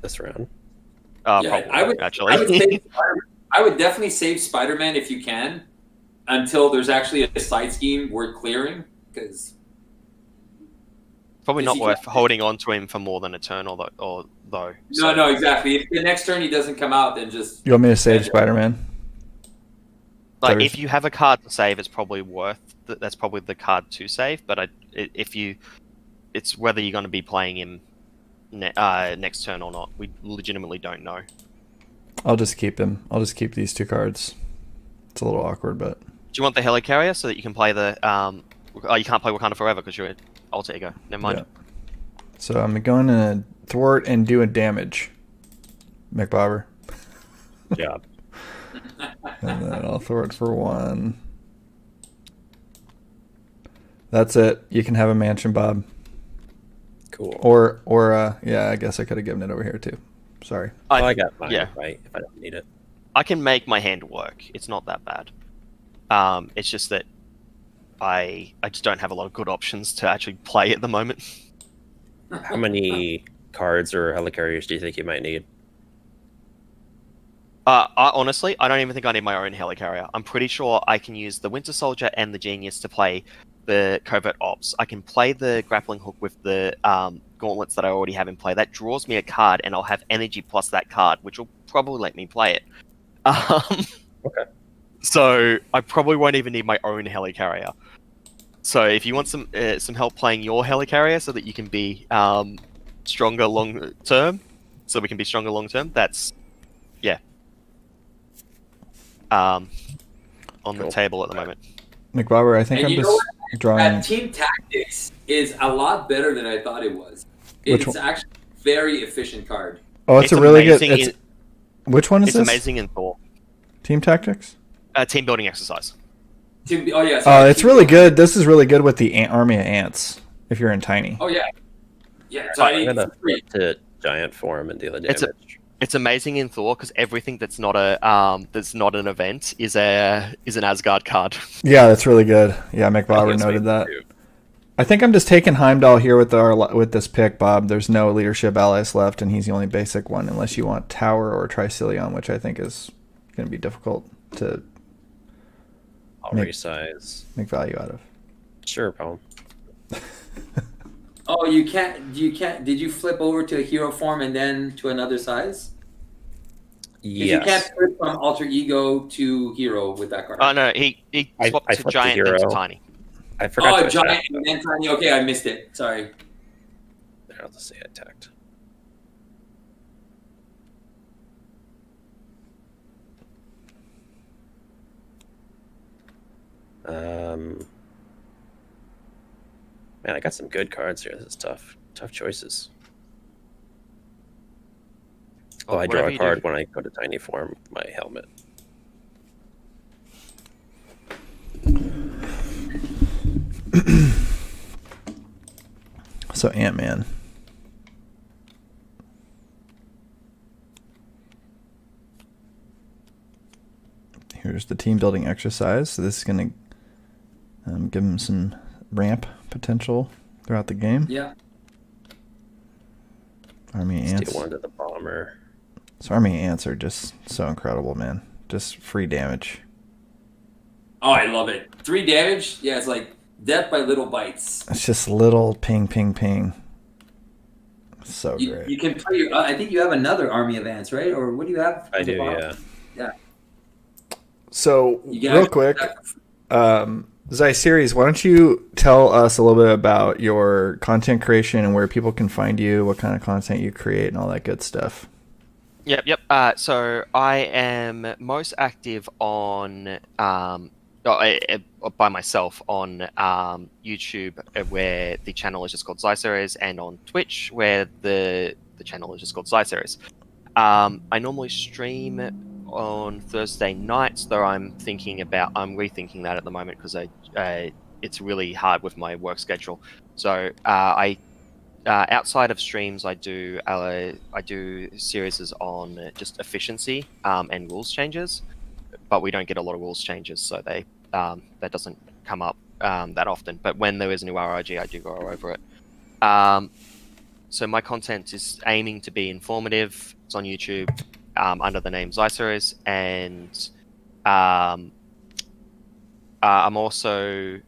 this round? Probably, actually. I would definitely save Spider-Man if you can, until there's actually a side scheme worth clearing, because probably not worth holding on to him for more than a turn, though. No, exactly. If the next turn he doesn't come out, then just... You want me to save Spider-Man? If you have a card to save, it's probably that's probably the card to save, but it's whether you're going to be playing him next turn or not. We legitimately don't know. I'll just keep them. I'll just keep these 2 cards. It's a little awkward, but... Do you want the helicarrier so that you can play the... Oh, you can't play Wakanda Forever because you're an alter ego. Never mind. Yeah. So I'm going to thwart and do a damage. McBobber. Good job. And then I'll thwart for 1. That's it. You can have a mansion, Bob. Cool. Or yeah, I guess I could have given it over here too. Sorry. I got mine, yeah. right? If I don't need it. I can make my hand work. It's not that bad. It's just that I just don't have a lot of good options to actually play at the moment. How many cards or helicarriers do you think you might need? Honestly, I don't even think I need my own helicarrier. I'm pretty sure I can use the Winter Soldier and the Genius to play the Covert Ops. I can play the Grappling Hook with the gauntlets that I already have in play. That draws me a card, and I'll have energy plus that card, which will probably let me play it. Okay. So I probably won't even need my own helicarrier. So if you want some help playing your helicarrier so that you can be stronger long term, that's on the table at the moment. McBobber, I think I'm just drawing... Team Tactics is a lot better than I thought it was. It's actually a very efficient card. Oh, it's a really good... Which one is this? It's amazing in Thor. Team Tactics? Team building exercise. It's really good. This is really good with the army of ants, if you're in tiny. Oh, yeah. Yeah, I'm going to flip to giant form and deal a damage. It's amazing in Thor because everything that's not an event is an Asgard card. Yeah, that's really good. Yeah, McBobber noted that. Too. I think I'm just taking Heimdall here with this pick, Bob. There's no leadership allies left, and he's the only basic one, unless you want Tower or Tricilion, which I think is going to be difficult to resize. Make value out of. Sure, problem. Oh, you can't. Did you flip over to a hero form and then to another size? Yes. You can't flip from alter ego to hero with that card. Oh no, he swapped to giant and to tiny. I forgot. Oh, giant and then tiny. Okay, I missed it. Sorry. There, I'll just say attacked. Man, I got some good cards here. This is tough. Tough choices. Oh, I draw a card when I go to tiny form my helmet. So Ant-Man. Here's the team building exercise. So this is going to give him some ramp potential throughout the game. Yeah. Army ants. Steal one to the bomber. So army ants are just so incredible, man. Just free damage. Oh, I love it. 3 damage? Yeah, it's like death by little bites. It's just little ping, ping, ping. So great. You can play. I think you have another army of ants, right? Or what do you have? I do, yeah. Yeah. So real quick, Xyceres, why don't you tell us a little bit about your content creation and where people can find you, what kind of content you create, and all that good stuff. Yep. So I am most active on by myself on YouTube, where the channel is just called Xyceres, and on Twitch, where the channel is just called Xyceres. I normally stream on Thursday nights, though I'm rethinking that at the moment because it's really hard with my work schedule. So I outside of streams, I do series on just efficiency and rules changes, but we don't get a lot of rules changes, so that doesn't come up that often. But when there is a new RIG, I do go over it. So my content is aiming to be informative. It's on YouTube under the name Xyceres, and I'm also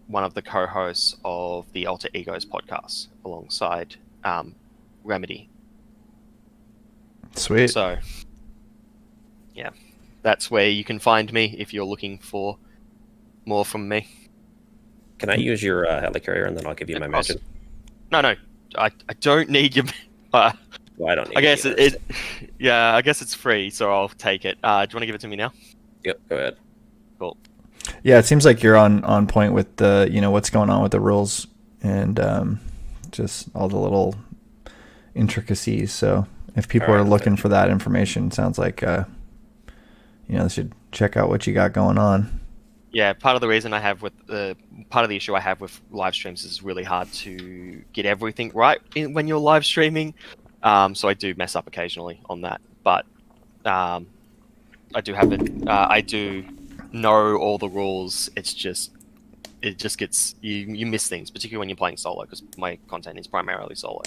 one of the co-hosts of the Alter Egos podcast alongside Remedy. Sweet. So, yeah, that's where you can find me if you're looking for more from me. Can I use your helicarrier and then I'll give you my magic? No, I don't need your. Well, I don't need I guess it. I guess it's free, so I'll take it. Do you want to give it to me now? Yep, go ahead. Cool. Yeah, it seems like you're on point with the what's going on with the rules and just all the little intricacies. So if people are looking for that information, sounds like they should check out what you got going on. Yeah, part of the reason I have part of the issue I have with live streams is it's really hard to get everything right when you're live streaming. So I do mess up occasionally on that, but I do have it. I do know all the rules. It just gets you miss things, particularly when you're playing solo, because my content is primarily solo.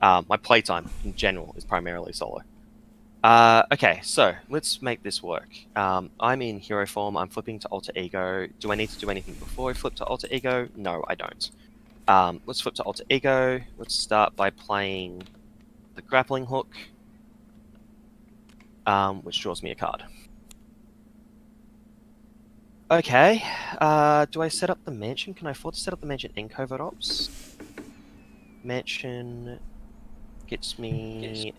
My playtime in general is primarily solo. Okay, so let's make this work. I'm in hero form. I'm flipping to alter ego. Do I need to do anything before I flip to alter ego? No, I don't. Let's flip to alter ego. Let's start by playing the grappling hook, which draws me a card. Okay, do I set up the mansion? Can I afford to set up the mansion in covert ops? Mansion gets me...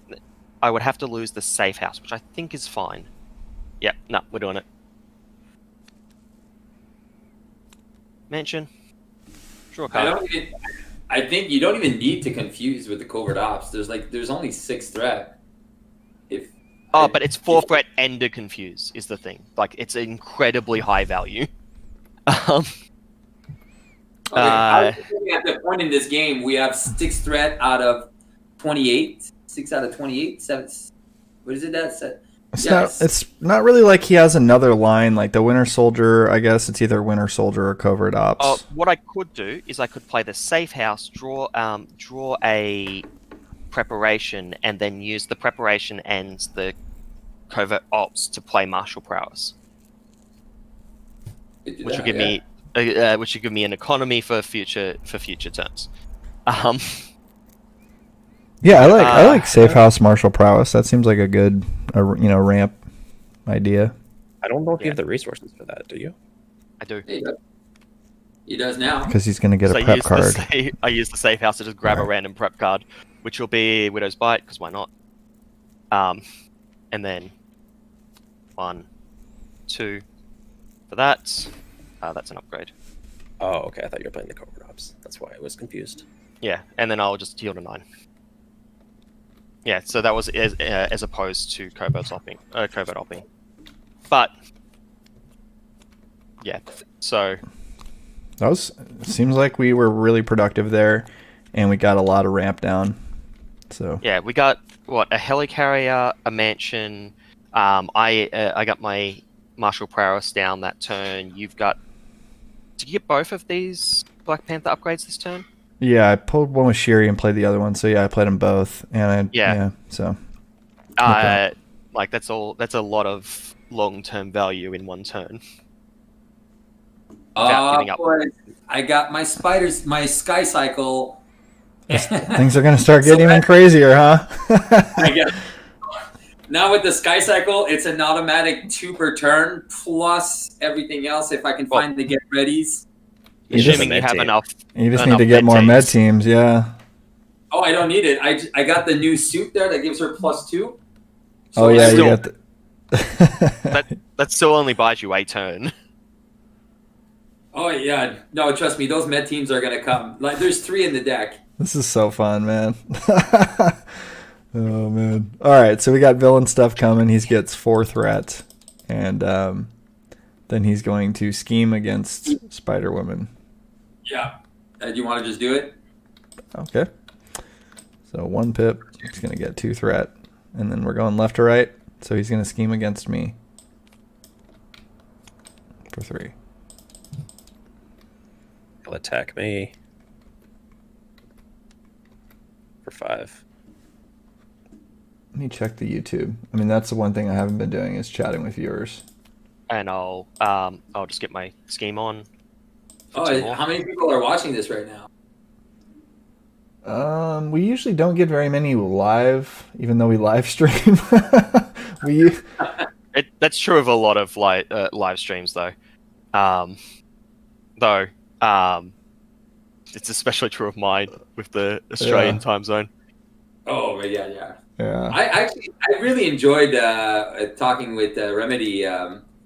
I would have to lose the safe house, which I think is fine. Yep, no, we're doing it. Mansion. Draw a card. I think you don't even need to confuse with the covert ops. There's only 6 threat. But it's 4 threat and to confuse is the thing. Like, it's incredibly high value. At the point in this game, we have 6 threat out of 28. 6 out of 28. 7. What is it? It's not really like he has another line like the Winter Soldier. I guess it's either Winter Soldier or Covert Ops. What I could do is I could play the safe house, draw a preparation, and then use the preparation and the Covert Ops to play Martial Prowess, which will give me an economy for future turns. Yeah, I like Safe House Martial Prowess. That seems like a good, ramp idea. I don't know if you have the resources for that, do you? I do. He does now. Because he's going to get a prep card. I use the Safe House to just grab a random prep card, which will be Widow's Bite, because why not? And then 1, 2 for that. That's an upgrade. Oh, okay. I thought you were playing the Covert Ops. That's why I was confused. Yeah, and then I'll just heal to 9. Yeah, so that was as opposed to covert opping. But yeah, so seems like we were really productive there, and we got a lot of ramp down. So yeah, we got a helicarrier, a mansion. I got my Martial Prowess down that turn. Did you get both of these Black Panther upgrades this turn? Yeah, I pulled one with Shiri and played the other one. So yeah, I played them both, and so that's a lot of long-term value in one turn. Boy, I got my Sky Cycle. Things are gonna start getting even crazier, huh? Now with the Sky Cycle, it's an automatic 2 per turn plus everything else if I can find the get readies. Assuming you have enough. You just need to get more med teams, yeah. Oh, I don't need it. I got the new suit there that gives her +2. So you got the... that still only buys you a turn. Oh yeah, no, trust me, those med teams are gonna come. Like, there's 3 in the deck. This is so fun, man. Oh man! All right, so we got villain stuff coming. He gets 4 threat, and then he's going to scheme against Spider Woman. Yeah. Do you want to just do it? Okay. So 1 pip. He's going to get 2 threat. And then we're going left to right. So he's going to scheme against me for 3. He'll attack me for 5. Let me check the YouTube. I mean, that's the one thing I haven't been doing is chatting with viewers. And I'll just get my scheme on. Oh, how many people are watching this right now? We usually don't get very many live, even though we live stream. That's true of a lot of live streams, though. It's especially true of mine with the Australian time zone. Oh yeah. Yeah. I really enjoyed talking with Remedy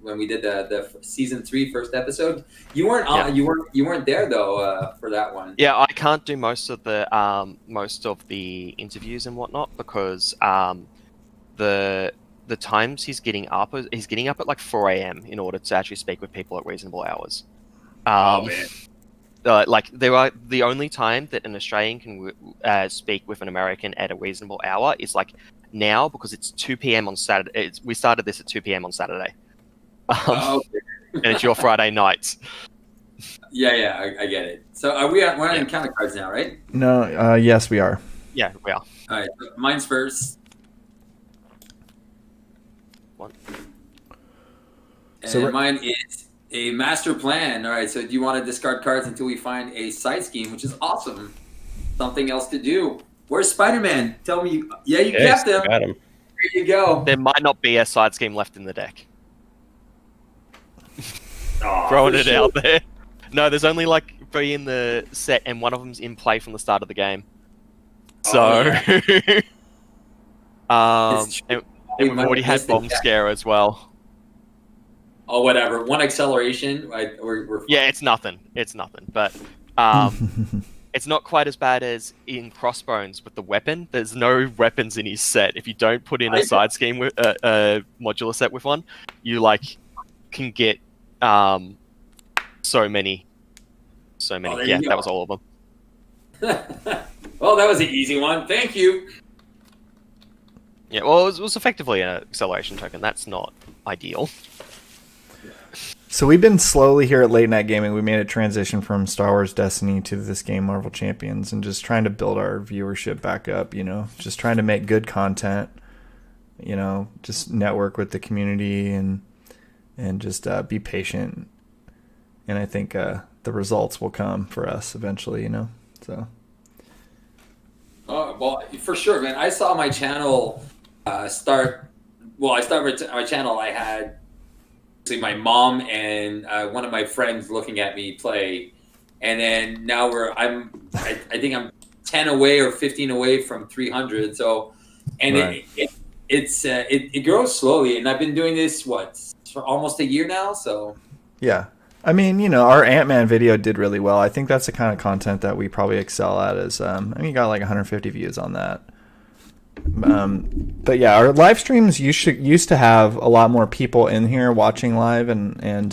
when we did the season 3 first episode. You weren't on. You weren't there though for that one. Yeah, I can't do most of the interviews and whatnot because the times he's getting up at like 4 a.m. in order to actually speak with people at reasonable hours. Oh man. Like there are the only time that an Australian can speak with an American at a reasonable hour is like now because it's 2 p.m. on Saturday. We started this at 2 p.m. on Saturday, and it's your Friday nights. Yeah, I get it. So we're on encounter cards now, right? No, yes, we are. Yeah, we are. All right, mine's first. One. And So mine is a master plan. All right, so do you want to discard cards until we find a side scheme, which is awesome. Something else to do. Where's Spider-Man? Tell me. Yeah, you kept him. Got him. There you go. There might not be a side scheme left in the deck. Oh, Throwing it out there. No, there's only like 3 in the set, and one of them's in play from the start of the game. So, and we've already had Bomb Scare as well. Oh, whatever. 1 acceleration. We're Yeah, it's nothing. It's nothing. But it's not quite as bad as in Crossbones with the weapon. There's no weapons in his set. If you don't put in a side scheme with a modular set with one, you like can get so many. Oh, Yeah, that was all of them. Well, that was an easy one. Thank you. Yeah, well, it was effectively an acceleration token. That's not ideal. So we've been slowly here at Late Night Gaming. We made a transition from Star Wars Destiny to this game, Marvel Champions, and just trying to build our viewership back up, just trying to make good content, just network with the community and just be patient. And I think the results will come for us eventually, so. Oh, well, for sure, man. I saw my channel start. Well, I started my channel. I had my mom and one of my friends looking at me play, and then now I think I'm 10 away or 15 away from 300. So, and right. it grows slowly, and I've been doing this for almost a year now. So yeah. I mean, our Ant-Man video did really well. I think that's the kind of content that we probably excel at. You got like 150 views on that. But yeah, our live streams used to have a lot more people in here watching live, and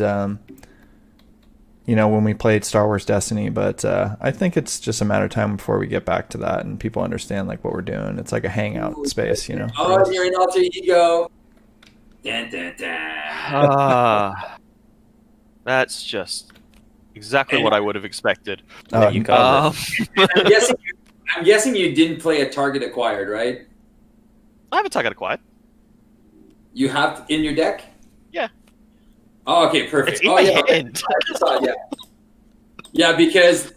when we played Star Wars Destiny. But I think it's just a matter of time before we get back to that, and people understand like what we're doing. It's like a hangout space, Oh, you're an alter ego. Dun, dun, dun. That's just exactly what I would have expected. Oh, you got it. I'm guessing you didn't play a target acquired, right? I have a target acquired. You have in your deck? Yeah. Oh, okay, perfect. It's in my hand. Yeah, because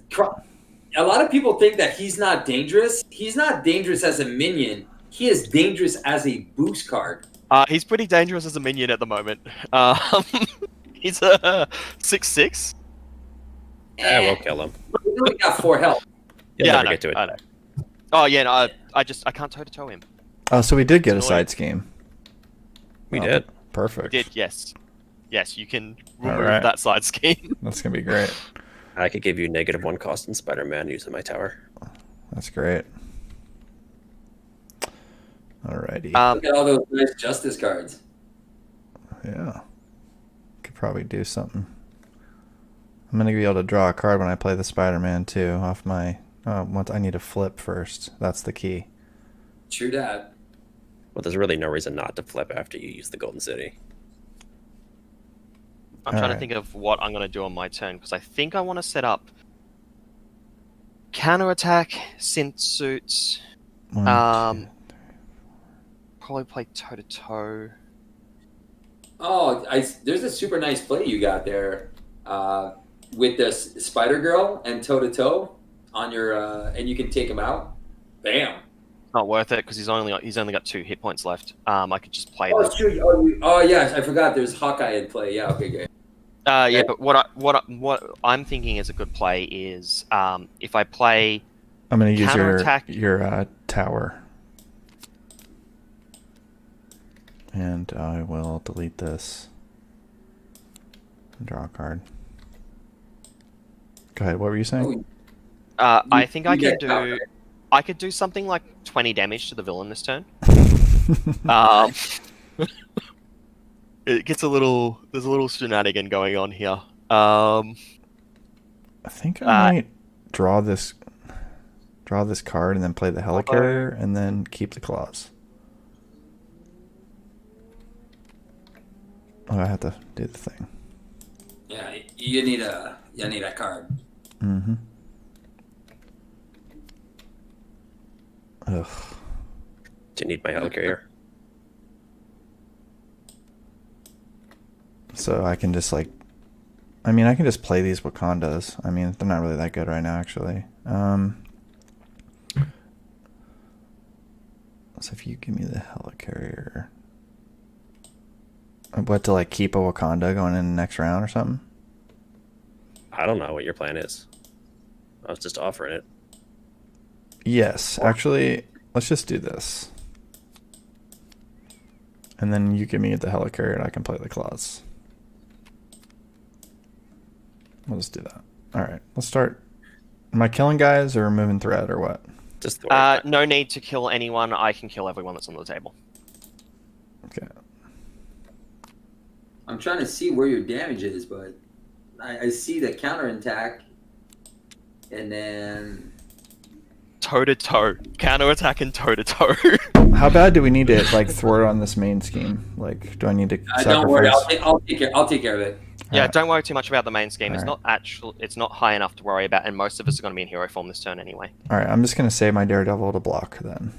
a lot of people think that he's not dangerous. He's not dangerous as a minion. He is dangerous as a boost card. He's pretty dangerous as a minion at the moment. He's a 6/6. Yeah, we'll kill him. He's only got 4 health. You'll never get to it. I know. Oh yeah, no, I can't toe-to-toe him. Oh, so we did get a side scheme. We did. Perfect. We did, yes. Yes, you can remove that side scheme. That's gonna be great. I could give you -1 cost in Spider-Man using my tower. That's great. Alrighty. Look at all those nice Justice cards. Yeah. Could probably do something. I'm gonna be able to draw a card when I play the Spider-Man too. Off my. I need to flip first. That's the key. True that. Well, there's really no reason not to flip after you use the Golden City. I'm trying to think of what I'm going to do on my turn, because I think I want to set up counterattack, synth suits, probably play toe-to-toe. Oh, there's a super nice play you got there with the Spider-Girl and toe-to-toe on your, and you can take him out. Bam. Not worth it because he's only got 2 hit points left. I could just play. Oh, true. Oh, yeah. I forgot. There's Hawkeye in play. Yeah. Okay. Great. Yeah, but what I'm thinking is a good play is if I play. I'm going to use your tower, and I will delete this. Draw a card. Go ahead. What were you saying? I think I can do. I could do something like 20 damage to the villain this turn. It gets a little. There's a little shenanigan going on here. I think I might draw this card and then play the Helicarrier and then keep the claws. Oh, I have to do the thing. Yeah, you need a card. Mm-hmm. Ugh. Do you need my Helicarrier? So I can just I can just play these Wakandas. I mean, they're not really that good right now, actually. So if you give me the Helicarrier, what, to keep a Wakanda going in the next round or something? I don't know what your plan is. I was just offering it. Yes, actually, let's just do this. And then you give me the Helicarrier and I can play the claws. We'll just do that. All right, let's start. Am I killing guys or moving thread or what? Just no need to kill anyone. I can kill everyone that's on the table. Okay. I'm trying to see where your damage is, but I see the counterattack, and then toe-to-toe. Counterattack and toe-to-toe. How bad do we need to throw it on this main scheme? Do I need to sacrifice? Don't worry, I'll take care of it. Yeah, Right. don't worry too much about the main scheme. All It's not high enough to worry about, and most of us are going to be in hero form this turn anyway. All right, I'm just going to save my Daredevil to block then.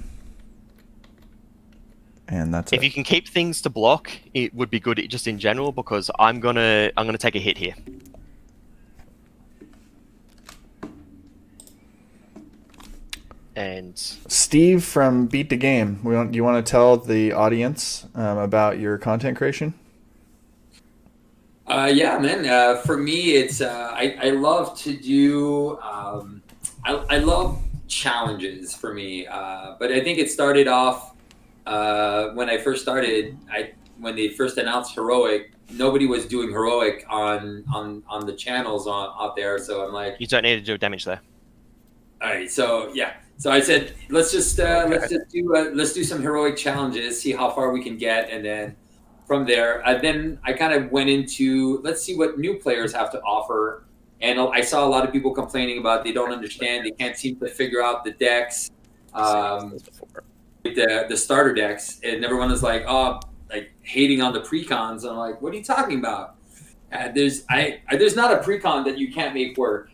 And that's If you can keep things to block, it would be good just in general, because I'm gonna take a hit here. And Steve from Beat the Game, you want to tell the audience about your content creation? Yeah, man. For me, it's I love to do. I love challenges for me, but I think it started off when I first started. When they first announced Heroic, nobody was doing Heroic on the channels out there. So I'm like, you don't need to do damage there. all right. So yeah. So I said, let's do some Heroic challenges, see how far we can get, and then from there, then I kind of went into, let's see what new players have to offer. And I saw a lot of people complaining about they don't understand, they can't seem to figure out the decks, the starter decks, and everyone is hating on the precons. I'm like, what are you talking about? There's not a precon that you can't make work.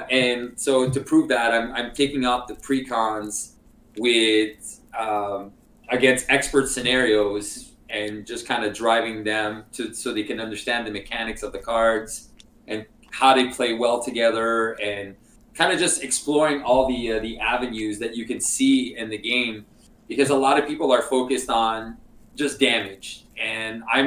And so to prove that, I'm taking out the precons with against expert scenarios and just kind of driving them so they can understand the mechanics of the cards and how they play well together, and kind of just exploring all the avenues that you can see in the game, because a lot of people are focused on just damage, and I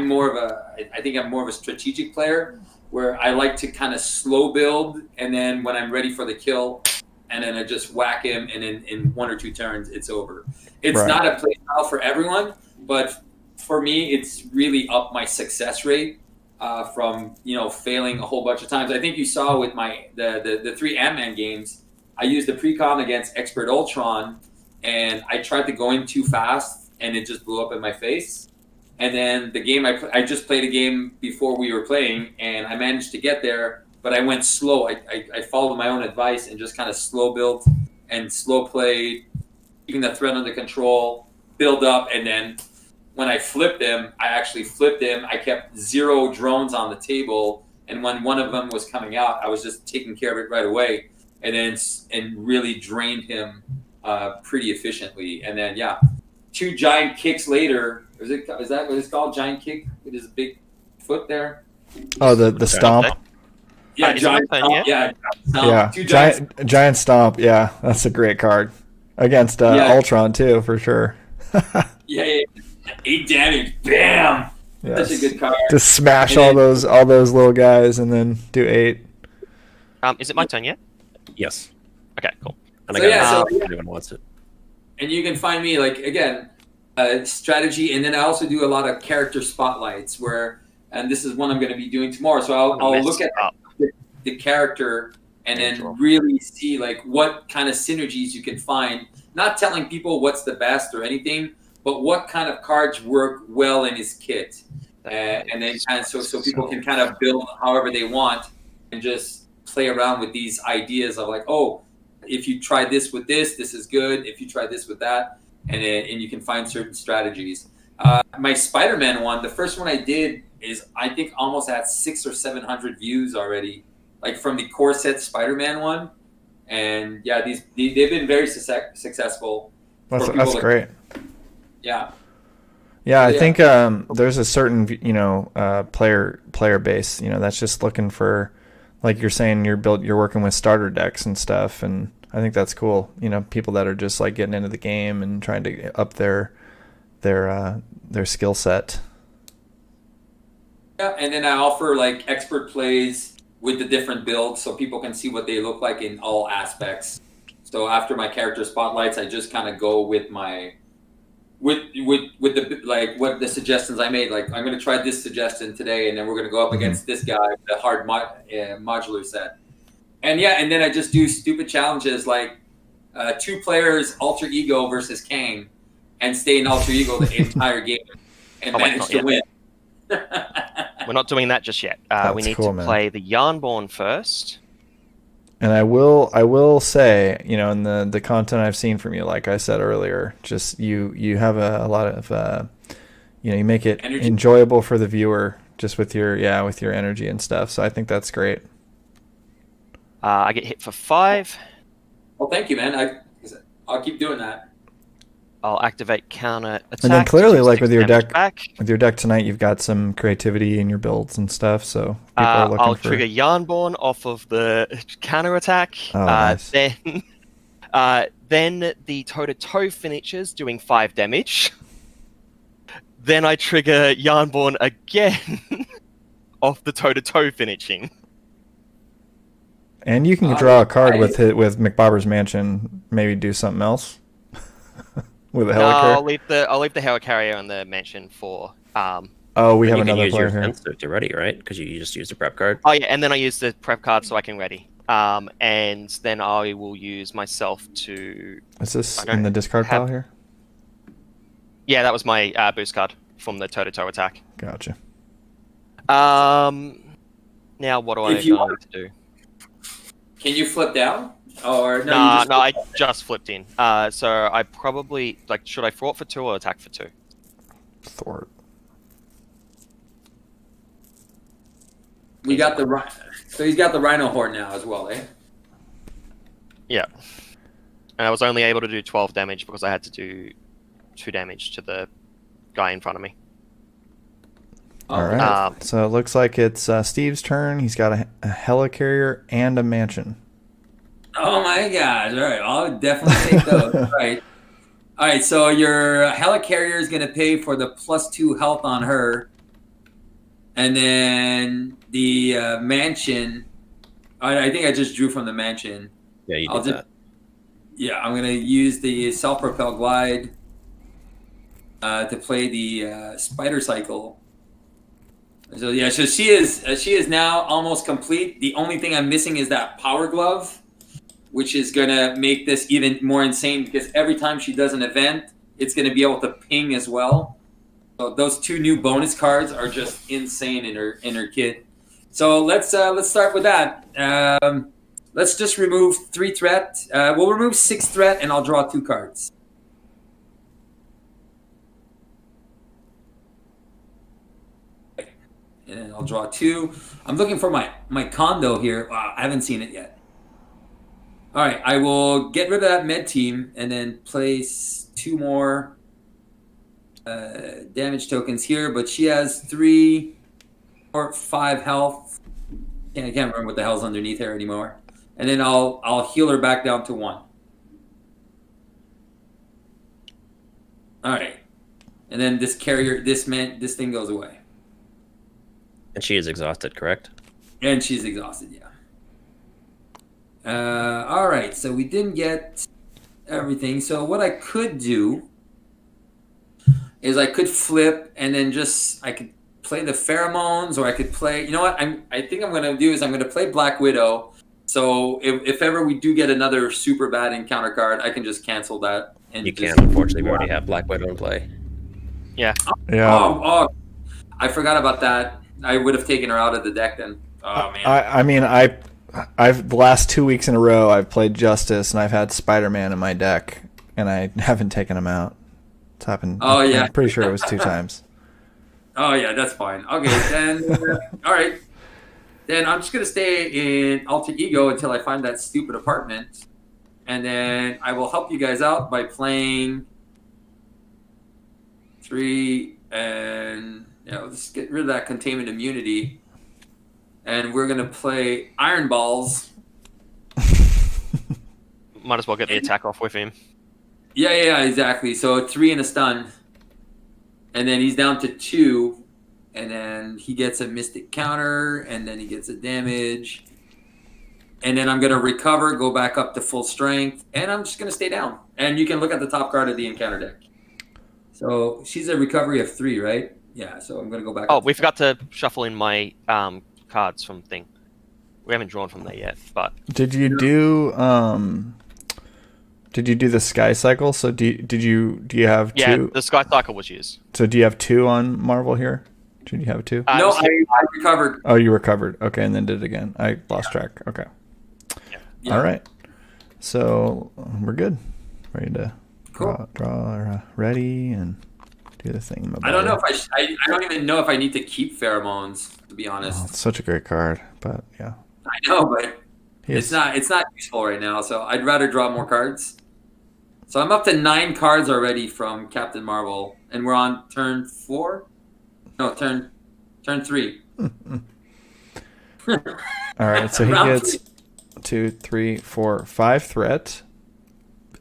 think I'm more of a strategic player, where I like to kind of slow build, and then when I'm ready for the kill, and then I just whack him, and then in 1 or 2 turns, it's over. It's Right. not a play style for everyone, but for me, it's really upped my success rate from failing a whole bunch of times. I think you saw with the 3 Ant-Man games, I used the precon against Expert Ultron, and I tried to go in too fast, and it just blew up in my face. And then the game I just played a game before we were playing, and I managed to get there, but I went slow. I followed my own advice and just kind of slow built and slow played, keeping the threat under control, build up, and then when I flipped him, I kept 0 drones on the table, and when one of them was coming out, I was just taking care of it right away, and really drained him pretty efficiently. And then 2 giant kicks later. Is that what it's called? Giant kick with his big foot there? Oh, the stomp. Yeah, giant stomp. Yeah, giant stomp. Yeah, that's a great card against Ultron too, for sure. Yeah. 8 damage. Bam. Yes. Such a good card. Just smash all those little guys and then do 8. Is it my turn yet? Yes. Okay, cool. And if anyone wants it. And you can find me, again, strategy, and then I also do a lot of character spotlights where and this is one I'm going to be doing tomorrow. So I'll look at the character and then really see like what kind of synergies you can find. Not telling people what's the best or anything, but what kind of cards work well in his kit, and then kind of so people can kind of build however they want and just play around with these ideas of like, oh, if you try this with this, this is good. If you try this with that, and you can find certain strategies. My Spider-Man one, the first one I did is I think almost at 600 or 700 views already, like from the core set Spider-Man one, and yeah, they've been very successful. That's great. Yeah. Yeah, I think there's a certain player base, that's just looking for, like you're saying, you're working with starter decks and stuff, and I think that's cool. People that are just like getting into the game and trying to up their skill set. Yeah, and then I offer like expert plays with the different builds so people can see what they look like in all aspects. So after my character spotlights, I just kind of go with my with the like what the suggestions I made. Like I'm going to try this suggestion today, and then we're going to go up against this guy, the hard modular set. And yeah, and then I just do stupid challenges like 2 players alter ego versus Kang, and stay in alter ego the entire game and manage to win. We're not doing that just yet. We need to play the Yarnborn first. And I will say, in the content I've seen from you, like I said earlier, just you have a lot of, you make it enjoyable for the viewer just with your energy and stuff. So I think that's great. I get hit for 5. Well, thank you, man. I'll keep doing that. I'll activate counter attack. And then clearly, like with your deck tonight, you've got some creativity in your builds and stuff. So people are looking I'll trigger Yarnborn off of the counter attack. Oh, nice. Then the toe-to-toe finishes, doing 5 damage. Then I trigger Yarnborn again off the toe-to-toe finishing. And you can draw a card with McBobber's Mansion. Maybe do something else. With a helicarrier? I'll leave the helicarrier on the mansion for. We have another player here. To ready, right? Because you just use the prep card. Oh yeah, and then I use the prep card so I can ready. And then I will use myself to. Is this in the discard pile here? Yeah, that was my boost card from the toe-to-toe attack. Gotcha. Now what do I need to do? Can you flip down? Or no, I just flipped in. So I probably should I thwart for 2 or attack for 2? Thwart. We got so he's got the Rhino Horn now as well, eh? Yeah. And I was only able to do 12 damage because I had to do 2 damage to the guy in front of me. All right. So it looks like it's Steve's turn. He's got a helicarrier and a mansion. Oh my gosh! All right, I'll definitely take those. All right. So your helicarrier is going to pay for the +2 health on her, and then the mansion. I think I just drew from the mansion. Yeah, you did that. Yeah, I'm going to use the self-propel glide to play the spider cycle. So yeah, so she is now almost complete. The only thing I'm missing is that power glove, which is going to make this even more insane because every time she does an event, it's going to be able to ping as well. So those 2 new bonus cards are just insane in her kit. So let's start with that. Let's just remove 3 threat. We'll remove 6 threat, and I'll draw 2 cards. And then I'll draw 2. I'm looking for my condo here. Wow, I haven't seen it yet. All right, I will get rid of that med team and then place 2 more damage tokens here. But she has 3 or 5 health. I can't remember what the hell's underneath her anymore. And then I'll heal her back down to 1. All right, and then this thing goes away. And she is exhausted, correct? And she's exhausted, yeah. All right, so we didn't get everything. So what I could do is I could flip and then I could play the pheromones, or I could play. You know what? I think I'm gonna do is I'm gonna play Black Widow. So if ever we do get another super bad encounter card, I can just cancel that. And You just, can't. Unfortunately, we already have Black Widow in play. Yeah. Oh, I forgot about that. I would have taken her out of the deck then. Oh man. I mean, I've the last 2 weeks in a row I've played Justice and I've had Spider-Man in my deck and I haven't taken him out. It's happened. Oh yeah. I'm pretty sure it was 2 times. Oh yeah, that's fine. Okay, then all right. Then I'm just gonna stay in Alter Ego until I find that stupid apartment, and then I will help you guys out by playing 3 and let's get rid of that containment immunity, and we're gonna play Iron Balls. Might as well get the attack off with him. Yeah, exactly. So 3 and a stun, and then he's down to 2. And then he gets a Mystic counter, and then he gets a damage. And then I'm going to recover, go back up to full strength, and I'm just going to stay down. And you can look at the top card of the encounter deck. So she's a recovery of 3, right? Yeah, so I'm going to go back. Oh, we forgot to shuffle in my cards from thing. We haven't drawn from there yet, but... Did you do the Sky Cycle? So do you have 2? Yeah, the Sky Cycle was used. So do you have 2 on Marvel here? Did you have 2? No, I recovered. Oh, you recovered. Okay, and then did it again. I lost track. Okay. Yeah. All right. So we're good. Ready to Cool. draw ready and do the thing. I don't know if I don't even know if I need to keep pheromones, to be honest. Oh, it's such a great card, but yeah. I know, but it's not useful right now, so I'd rather draw more cards. So I'm up to 9 cards already from Captain Marvel, and we're on turn 4? No, turn 3. All right, so he gets 2, 3, 4, 5 threat,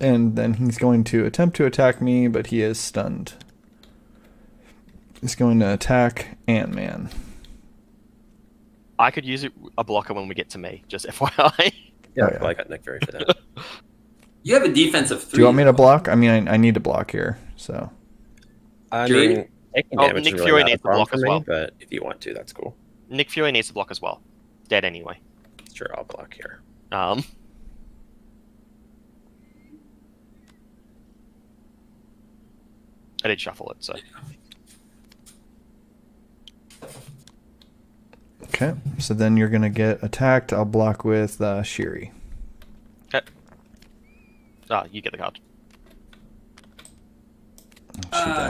and then he's going to attempt to attack me, but he is stunned. He's going to attack Ant-Man. I could use a blocker when we get to me, just FYI. Yeah, Oh, yeah. well, I got Nick Fury for that. You have a defense of 3. Do you want me to block? I mean, I need to block here, so. I Fury? mean, taking Oh, damage Nick is really Fury not a needs to problem block for as me, well. but if you want to, that's cool. Nick Fury needs to block as well. Dead anyway. Sure, I'll block here. I did shuffle it, so... Okay, so then you're going to get attacked. I'll block with Shiri. Okay. You get the card.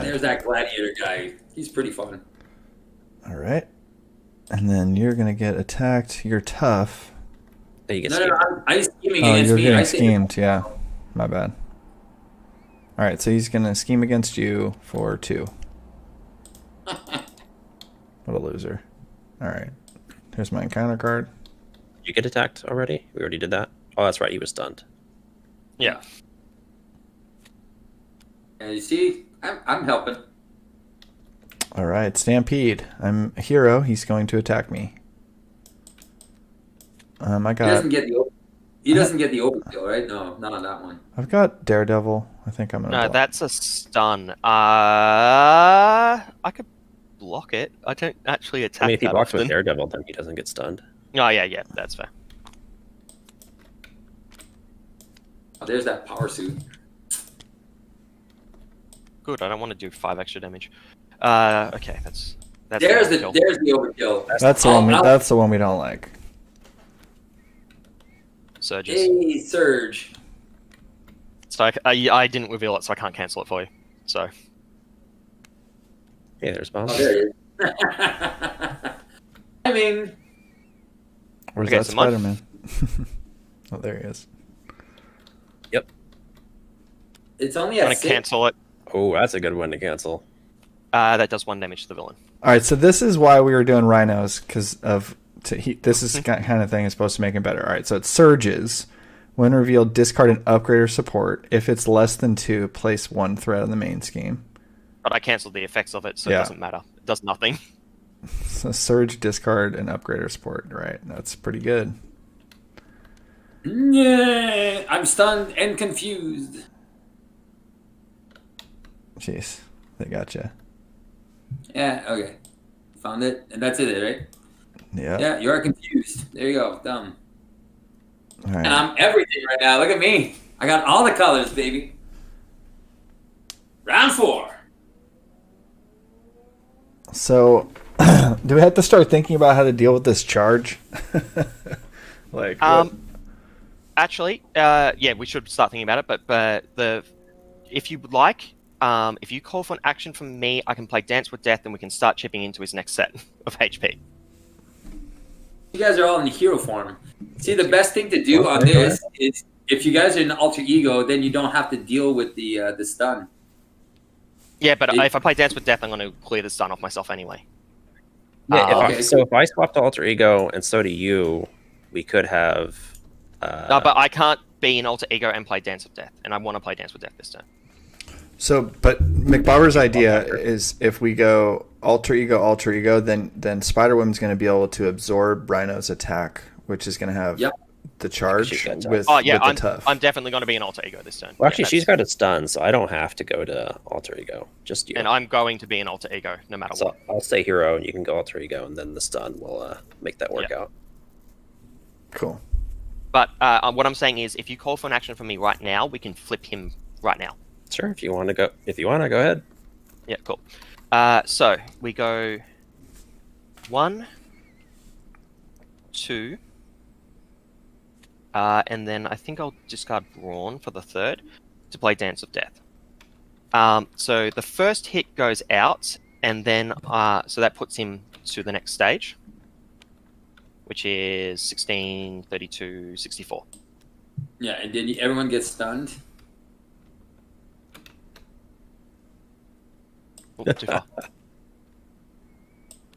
There's that gladiator guy. He's pretty fun. All right. And then you're going to get attacked. You're tough. Then you get No, I'm scheming Oh, against you're me. getting I say- schemed. Yeah, my bad. All right, so he's going to scheme against you for 2. What a loser. All right. Here's my encounter card. Did you get attacked already? We already did that. Oh, that's right. He was stunned. Yeah. And you see, I'm helping. All right, Stampede. I'm a hero. He's going to attack me. I He got. doesn't get the overkill, right? No, not on that one. I've got Daredevil. I think I'm gonna. No, block. that's a stun. I could block it. I don't actually attack I mean, if he that blocks often. with Daredevil, then he doesn't get stunned. Oh, yeah, that's fair. Oh, there's that power suit. Good, I don't want to do 5 extra damage. Okay, that's There's the overkill. overkill. That's the one. That's the one we don't like. Surges. Hey, Surge. So I didn't reveal it, so I can't cancel it for you. So Hey, there's Bob. Oh, there he is. I mean, Where's Okay, that so my- Spider-Man? Oh, there he is. it's only I'm a gonna 6. cancel it. Oh, that's a good one to cancel. That does 1 damage to the villain. All right, so this is why we were doing rhinos because of this is kind of thing is supposed to make it better. All right, so it surges. When revealed, discard an upgrade or support. If it's less than 2, place 1 threat on the main scheme. But I cancelled the effects of it, so Yeah. it doesn't matter. It does nothing. So surge, discard, and upgrade or support. Right, that's pretty good. Yeah, I'm stunned and confused. Jeez, they got you. Yeah, okay. Found it, and that's it, right? Yeah. Yeah, you are confused. There you go. Dumb. All right. And I'm everything right now. Look at me. I got all the colors, baby. Round 4. So, do we have to start thinking about how to deal with this charge? Like, actually, yeah, we should start thinking about it. But if you would like, if you call for an action from me, I can play Dance with Death, and we can start chipping into his next set of HP. You guys are all in hero form. See, the best thing to do on this is if you guys are in alter ego, then you don't have to deal with the stun. Yeah, but if I play Dance with Death, I'm going to clear the stun off myself anyway. Yeah, if I swap to alter ego and so do you, we could have. No, but I can't be in alter ego and play Dance with Death, and I want to play Dance with Death this turn. So, but McBarber's idea is if we go alter ego, then Spider Woman's going to be able to absorb Rhino's attack, which is going to have the charge with the tough. I'm definitely going to be in alter ego this turn. Well, actually, she's got a stun, so I don't have to go to alter ego. Just you. And I'm going to be in alter ego no matter what. I'll stay hero, and you can go alter ego, and then the stun will make that work out. Cool. But what I'm saying is, if you call for an action from me right now, we can flip him right now. Sure, if you want to go. If you want to, go ahead. Yeah, cool. So we go 1, 2, and then I think I'll discard Brawn for the third to play Dance of Death. So the first hit goes out, and then so that puts him to the next stage, which is 16, 32, 64. Yeah, and then everyone gets stunned. Oh, too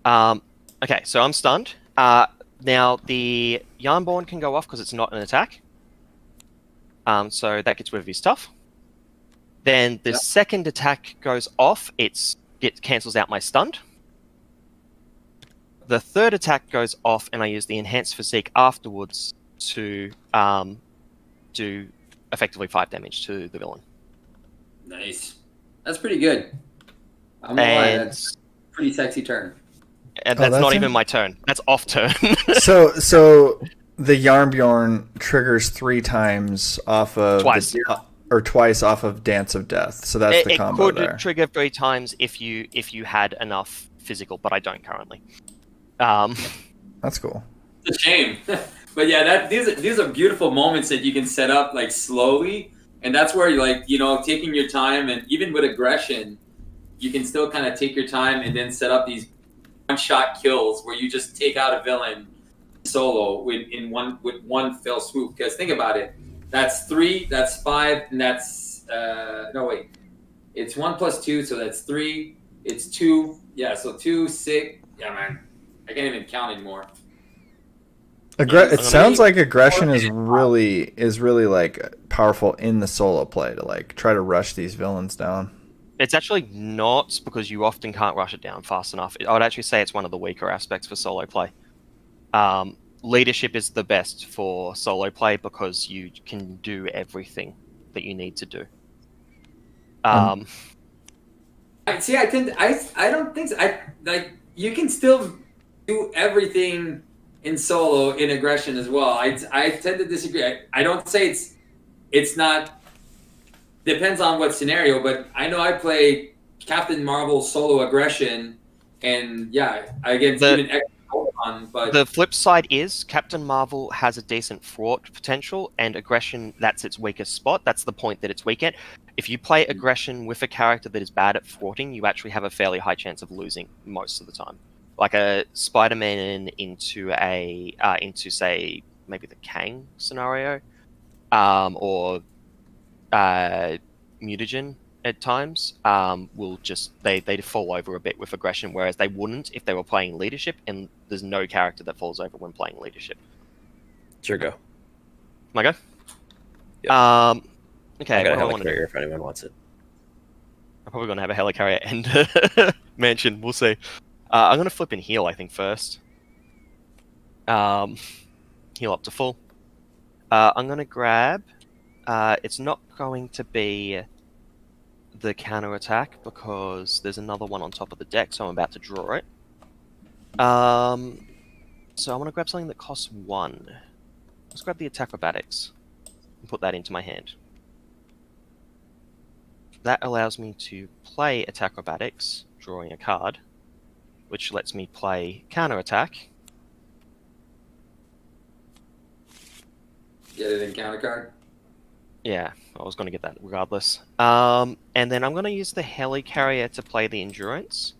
far. Okay, so I'm stunned. Now the Yarnborn can go off because it's not an attack. So that gets rid of his stuff. Then the second attack goes off. It cancels out my stunned. The third attack goes off, and I use the enhanced physique afterwards to do effectively 5 damage to the villain. Nice. That's pretty good. I'm gonna lie, that's a pretty sexy turn. And that's not even my turn. That's off turn. So the Yarnbjorn triggers 3 times off of twice off of Dance of Death. So that's the combo there. It could trigger 3 times if you had enough physical, but I don't currently. That's cool. It's a shame, but yeah, these are beautiful moments that you can set up like slowly, and that's where you're taking your time, and even with aggression, you can still kind of take your time and then set up these one-shot kills where you just take out a villain solo with one fell swoop. Because think about it, that's 3, that's 5, and that's it's 1 plus 2, so that's 3. It's 2, so 2, 6. Yeah, man, I can't even count anymore. It sounds like aggression is really like powerful in the solo play to like try to rush these villains down. It's actually not, because you often can't rush it down fast enough. I would actually say it's one of the weaker aspects for solo play. Leadership is the best for solo play because you can do everything that you need to do. I don't think so. You can still do everything in solo in aggression as well. I tend to disagree. I don't say it's not. Depends on what scenario, but I know I play Captain Marvel solo aggression, and against even extra on. But the flip side is Captain Marvel has a decent thwart potential, and aggression, that's its weakest spot. That's the point that it's weak at. If you play aggression with a character that is bad at thwarting, you actually have a fairly high chance of losing most of the time. Like a Spider-Man into say maybe the Kang scenario, or Mutagen at times will just they fall over a bit with aggression, whereas they wouldn't if they were playing leadership, and there's no character that falls over when playing leadership. Sure, go. My go? Yep. Okay, I got a helicarrier if anyone wants it. I'm probably going to have a helicarrier and mansion, we'll see. I'm going to flip and heal, I think, first. Heal up to full. I'm going to grab... it's not going to be the counter attack because there's another one on top of the deck, so I'm about to draw it. So I want to grab something that costs 1. Let's grab the acrobatics and put that into my hand. That allows me to play acrobatics, drawing a card, which lets me play counterattack. Get it in counter card? Yeah, I was going to get that regardless. And then I'm going to use the helicarrier to play the endurance.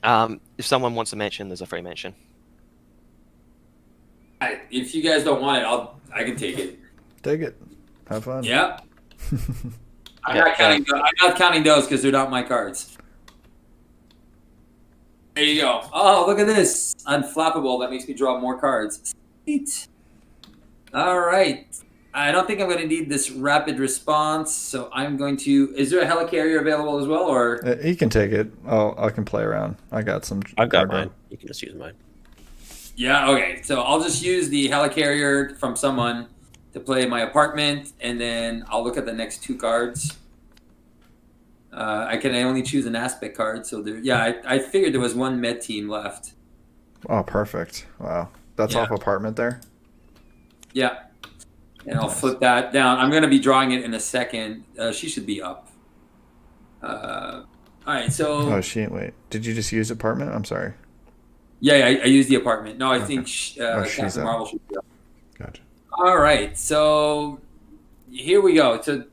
If someone wants a mention, there's a free mention. If you guys don't want it, I can take it. Take it. Have fun. Yeah. I'm not counting those because they're not my cards. There you go. Oh, look at this. Unflappable. That makes me draw more cards. Sweet. All right. I don't think I'm going to need this rapid response, so I'm going to... Is there a helicarrier available as well, or... You can take it. Oh, I can play around. I got some... I've got mine. You can just use mine. Yeah, okay. So I'll just use the helicarrier from someone to play my apartment, and then I'll look at the next 2 cards. I can only choose an aspect card, so there... Yeah, I figured there was 1 med team left. Oh, perfect. Wow. That's off apartment there? Yeah. And I'll flip that down. I'm going to be drawing it in a second. She should be up. All right, so... Oh, wait. Did you just use apartment? I'm sorry. Yeah, I used the apartment. No, I think she's Captain Marvel should be up. Gotcha. All right, so here we go. So do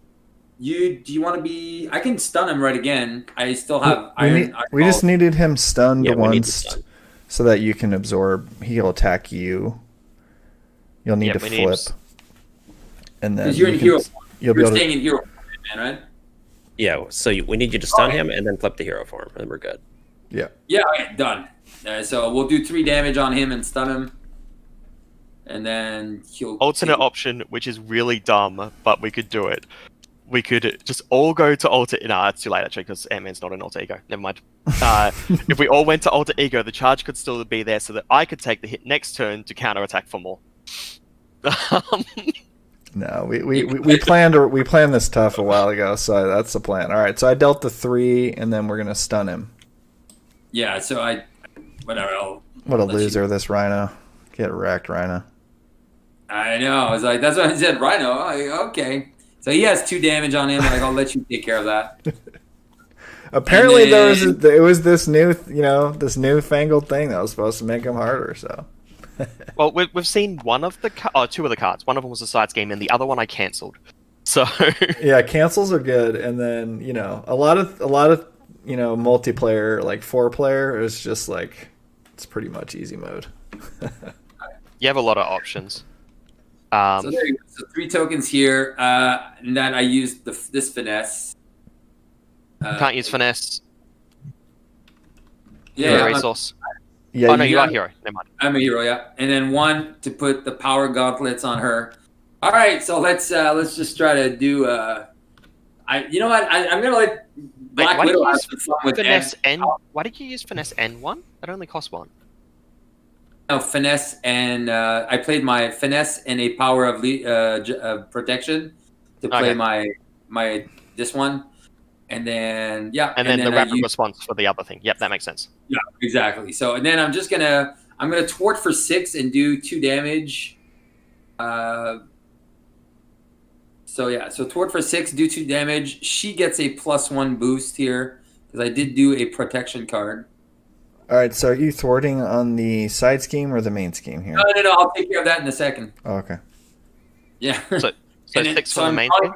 you want to be... I can stun him right again. I still have we just needed him stunned once so that you can absorb. He'll attack you. You'll need to flip. And then you're in hero. You're staying in hero, man, right? Yeah. So we need you to stun him and then flip the hero form, and we're good. Yeah. Yeah. Okay. Done. So we'll do 3 damage on him and stun him, and then he'll. Alternate option, which is really dumb, but we could do it. We could just all go to alter. No, it's too late actually because Ant-Man's not an alter ego. Never mind. If we all went to alter ego, the charge could still be there, so that I could take the hit next turn to counterattack for more. No, we planned this tough a while ago, so that's the plan. All right, so I dealt the 3, and then we're gonna stun him. Yeah, so whatever. What a loser, this Rhino. Get wrecked, Rhino. I know. I was like, that's what I said, Rhino. Okay, so he has 2 damage on him. Like, I'll let you take care of that. Apparently, it was this this newfangled thing that was supposed to make him harder. So. Well, we've seen 2 of the cards. One of them was a side scheme, and the other one I cancelled. So yeah, cancels are good, and then a lot of multiplayer, like 4-player, is just like it's pretty much easy mode. You have a lot of options. So there you go. So 3 tokens here, and then I used this finesse. Can't use finesse. Yeah, resource. Yeah, oh no, you are a hero. Never mind. I'm a hero, yeah. And then 1 to put the power gauntlets on her. All right, so let's just try to do. You know what? I'm gonna let Black Widow have some fun with finesse N. Why did you use finesse N1? That only costs 1. No, finesse and I played my finesse and a power of protection to play my this one. And then and then the rapid response for the other thing. Yep, that makes sense. Yeah, exactly. So and then I'm gonna thwart for 6 and do 2 damage. So thwart for 6, do 2 damage. She gets a +1 boost here because I did do a protection card. All right. So are you thwarting on the side scheme or the main scheme here? No. I'll take care of that in a second. Oh, okay. Yeah. So 6 on the main scheme.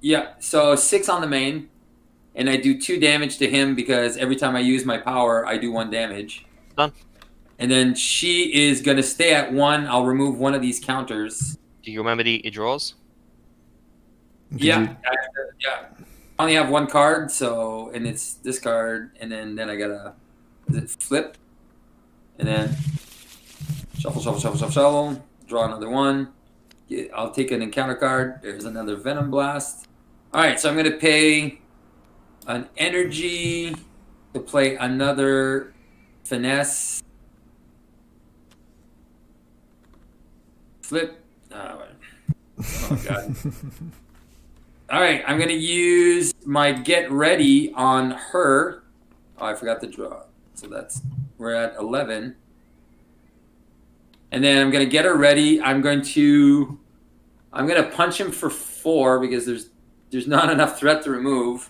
Yeah. So 6 on the main. And I do 2 damage to him because every time I use my power, I do 1 damage. Done. And then she is going to stay at 1. I'll remove one of these counters. Do you remember your draws? Yeah. I only have 1 card, and it's this card. And then I got to flip. And then shuffle. Draw another 1. I'll take an encounter card. There's another Venom Blast. All right, so I'm going to pay an energy to play another finesse. Flip. Oh god. All right, I'm going to use my get ready on her. Oh, I forgot to draw. So we're at 11. And then I'm going to get her ready. I'm going to punch him for 4 because there's not enough threat to remove.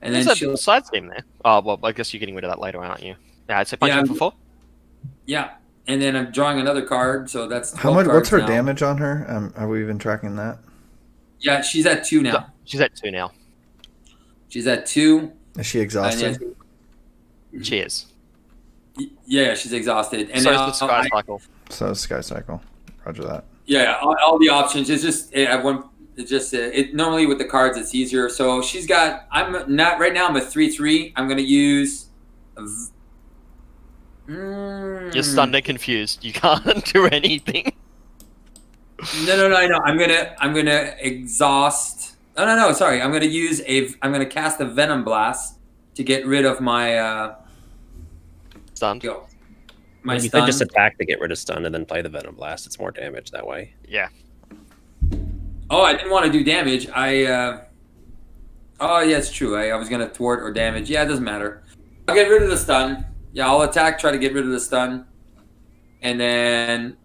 And There's then a she'll side scheme there. Oh, well, I guess you're getting rid of that later, aren't you? Yeah, I'd say punch him for 4. Yeah. And then I'm drawing another card, so that's 12 What's her now. damage on her? Are we even tracking that? Yeah, she's at 2 now. She's at 2 now. She's at 2. Is she exhausted? She is. Yeah, she's exhausted. And so now is the Sky Cycle. So Sky Cycle. Roger that. Yeah, all the options. It's just normally with the cards it's easier. So she's got. I'm not right now. I'm a 3/3. I'm gonna use. You're stunned and confused. You can't do anything. No. I know. I'm gonna exhaust. No. Sorry. I'm gonna cast a Venom Blast to get rid of my Stunned. My you stun. could just attack to get rid of stun and then play the Venom Blast. It's more damage that way. Yeah. Oh, I didn't want to do damage. Oh, yeah, it's true. I was going to thwart or damage. Yeah, it doesn't matter. I'll get rid of the stun. Yeah, I'll attack, try to get rid of the stun. And then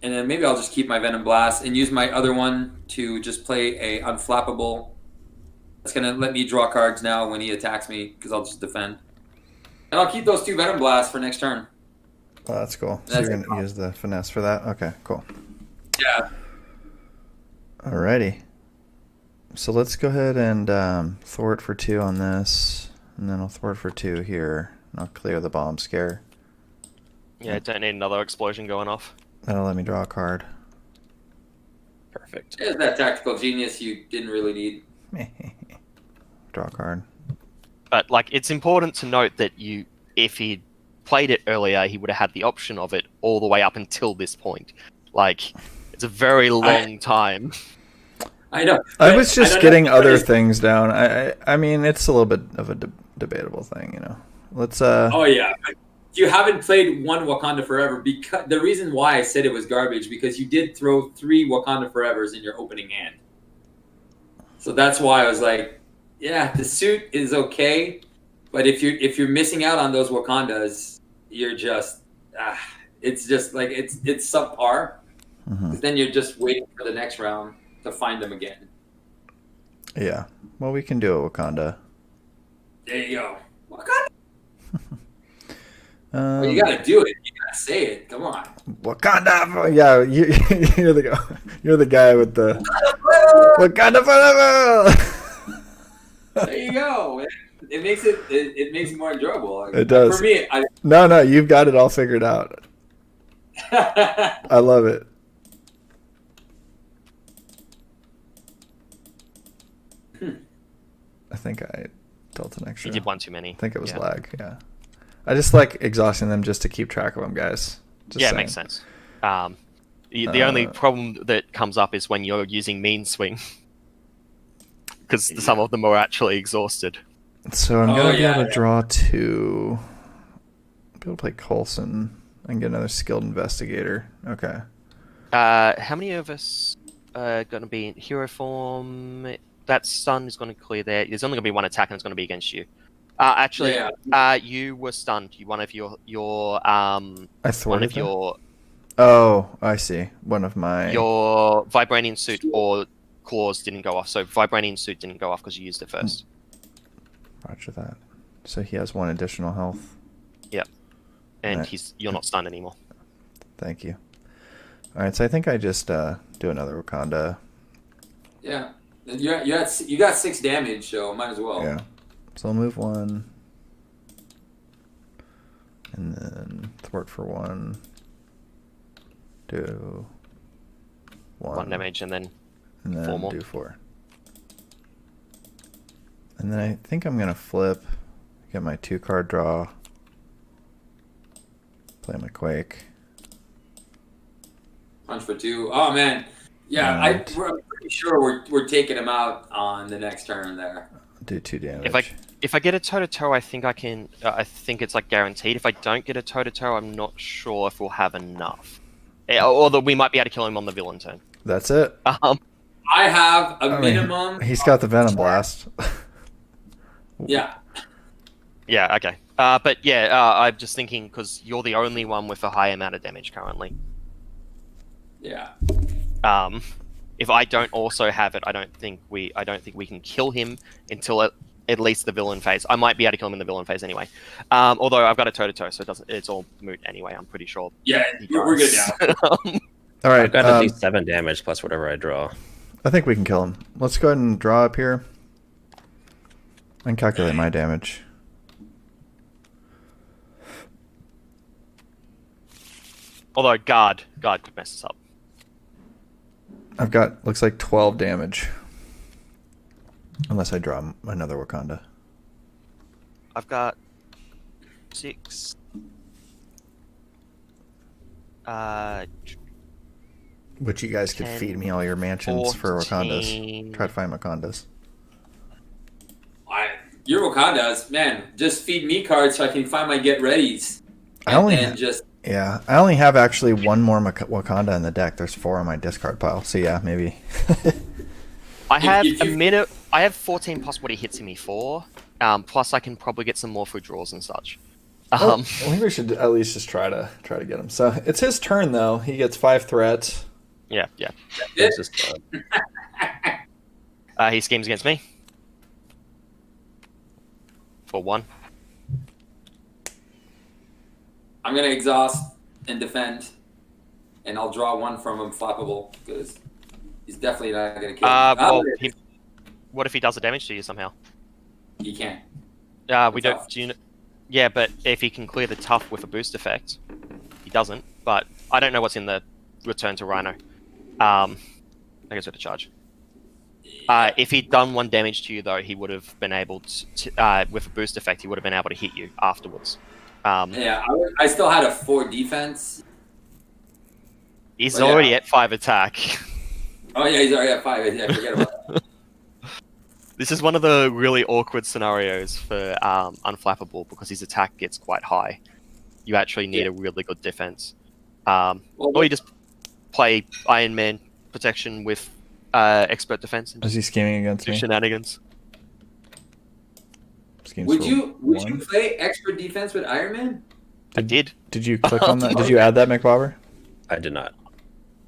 maybe I'll just keep my Venom Blast and use my other one to just play a Unflappable. That's going to let me draw cards now when he attacks me because I'll just defend. And I'll keep those 2 Venom Blasts for next turn. Oh, that's cool. So you're going to use the finesse for that? Okay, cool. Yeah. Alrighty. So let's go ahead and thwart for 2 on this. And then I'll thwart for 2 here. And I'll clear the bomb scare. Yeah, I don't need another explosion going off. That'll let me draw a card. Perfect. There's that tactical genius you didn't really need. Draw a card. But like, it's important to note that if he played it earlier, he would have had the option of it all the way up until this point. Like, it's a very long time. I know. I was just getting other things down. I mean, it's a little bit of a debatable thing, you know. Let's. Oh yeah, you haven't played one Wakanda Forever because the reason why I said it was garbage because you did throw 3 Wakanda Forevers in your opening hand. So that's why I was like, yeah, the suit is okay, but if you're missing out on those Wakandas, you're just it's just like it's subpar. Because then you're just waiting for the next round to find them again. Yeah. Well, we can do it, Wakanda. There you go, Wakanda. Well, you gotta do it. You gotta say it. Come on. Wakanda. Yeah, you're the guy with the Wakanda forever. There you go. It makes it more enjoyable. It does. For me, No, you've got it all figured out. I love it. I think I dealt an extra. You did one too many. I think it was lag. Yeah. I just like exhausting them just to keep track of them, guys. Just saying. It makes sense. The only problem that comes up is when you're using mean swing, because some of them are actually exhausted. So I'm gonna be able to draw 2. Be able to play Coulson and get another skilled investigator. Okay. How many of us are going to be in hero form? That stun is going to clear there. There's only going to be one attack, and it's going to be against you. Actually, you were stunned. One of your I thwarted one of your. Oh, I see. One of my. Your Vibranium suit or claws didn't go off, so Vibranium suit didn't go off because you used it first. Roger that. So he has 1 additional health. Yep. And you're not stunned anymore. Thank you. All right, so I think I just do another Wakanda. Yeah, you got 6 damage, so might as well. Yeah. So I'll move 1, and then thwart for 1. Do 1 damage, and then 4 more. Do 4. And then I think I'm gonna flip, get my 2-card draw, play my Quake. Punch for 2. Oh man, yeah. I'm pretty sure we're taking him out on the next turn there. Do 2 damage. If I get a toe-to-toe, I think I can. I think it's like guaranteed. If I don't get a toe-to-toe, I'm not sure if we'll have enough. Or that we might be able to kill him on the villain turn. That's it. I have a minimum. He's got the Venom Blast. Yeah. Yeah, okay. But yeah, I'm just thinking because you're the only one with a high amount of damage currently. Yeah. If I don't also have it, I don't think we can kill him until at least the villain phase. I might be able to kill him in the villain phase anyway. Although I've got a toe-to-toe, so it's all moot anyway. I'm pretty sure. Yeah, we're good now. All right. I've got at least 7 damage plus whatever I draw. I think we can kill him. Let's go ahead and draw up here and calculate my damage. Although guard could mess us up. I've got, looks like 12 damage. Unless I draw another Wakanda. I've got 6. Which you guys could 10, feed me all your mansions 14. for Wakandas. Try to find Wakandas. Your Wakandas, man, just feed me cards so I can find my get readies. I only have actually one more Wakanda in the deck. There's 4 on my discard pile. So yeah, maybe. I have 14 plus what he hits me for. Plus I can probably get some more food draws and such. I think we should at least just try to get him. So it's his turn though. He gets 5 threats. Yeah. That's just He schemes against me. For 1. I'm gonna exhaust and defend, and I'll draw 1 from him flappable because he's definitely not gonna kill me. What if he does the damage to you somehow? He can't. We don't. Do you know, yeah, but if he can clear the tough with a boost effect, he doesn't. But I don't know what's in the return to Rhino. I guess with a charge. If he'd done 1 damage to you, though, he would have been able to, with a boost effect, he would have been able to hit you afterwards. I still had a 4 defense. He's already at 5 attack. Oh yeah, he's already at 5. Yeah, forget about that. This is one of the really awkward scenarios for Unflappable because his attack gets quite high. You actually need a really good defense. Or you just play Iron Man protection with expert defense. Is he scheming against me? Shenanigans. Would you play expert defense with Iron Man? I did. Did you click on that? Did you add that, McBobber? I did not.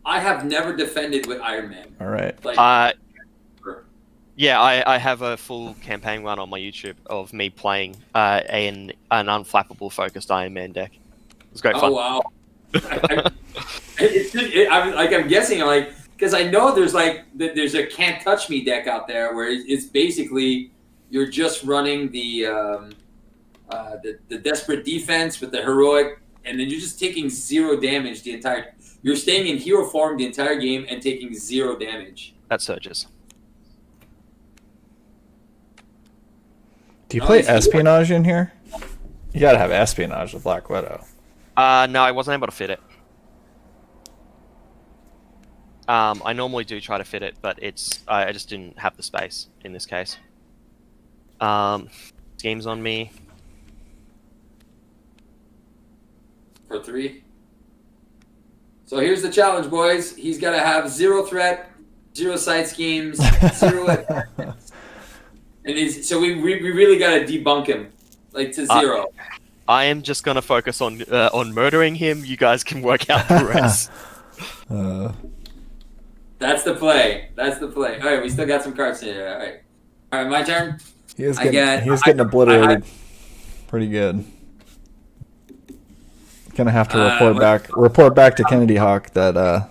I have never defended with Iron Man. All right. Yeah, I have a full campaign run on my YouTube of me playing an Unflappable focused Iron Man deck. It was great fun. Oh wow! I'm guessing, because I know there's a can't touch me deck out there where it's basically you're just running the desperate defense with the heroic, and then you're just taking 0 damage the entire. You're staying in hero form the entire game and taking 0 damage. That surges. Do you play espionage in here? You gotta have espionage with Black Widow. No, I wasn't able to fit it. I normally do try to fit it, but I just didn't have the space in this case. Schemes on me. For 3. So here's the challenge, boys. He's got to have 0 threat, 0 side schemes, 0 attacks. And so we really got to debunk him, to 0. I am just going to focus on murdering him. You guys can work out the rest. That's the play. All right, we still got some cards here. All right, my turn. He was getting obliterated. Pretty good. Gonna have to report back to Kennedy Hawk that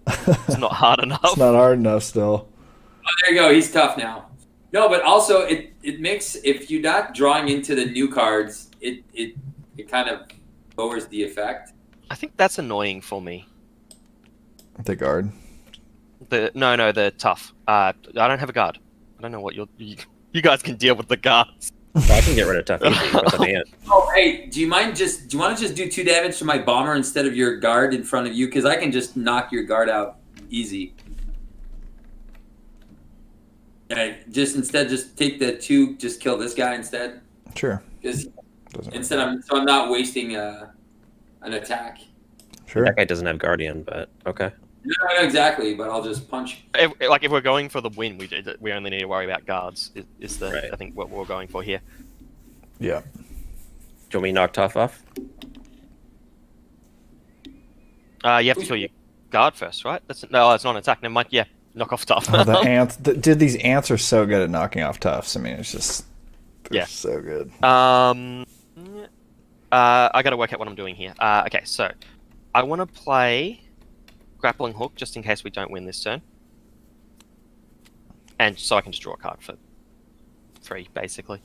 it's not hard enough. It's not hard enough still. Oh, there you go. He's tough now. No, but also it makes, if you're not drawing into the new cards, it kind of lowers the effect. I think that's annoying for me. The guard. The tough. I don't have a guard. I don't know what you guys can deal with the guards. I can get rid of tough easy. Oh, hey, do you want to just do 2 damage to my bomber instead of your guard in front of you? Because I can just knock your guard out easy. Just take the 2, just kill this guy instead. Sure. Because I'm not wasting an attack. Sure. That guy doesn't have guardian, but okay. No, exactly. But I'll just punch. If we're going for the win, we only need to worry about guards. I think what we're going for here. Yeah. Do you want me to knock Tough off? You have to kill your guard first, right? No, it's not an attack. Never mind. Yeah, knock off Tough. Oh, the ants. Dude, these ants are so good at knocking off toughs. I mean, it's just... They're Yeah. so good. I gotta work out what I'm doing here. Okay, so I want to play Grappling Hook just in case we don't win this turn. And so I can just draw a card for 3, basically.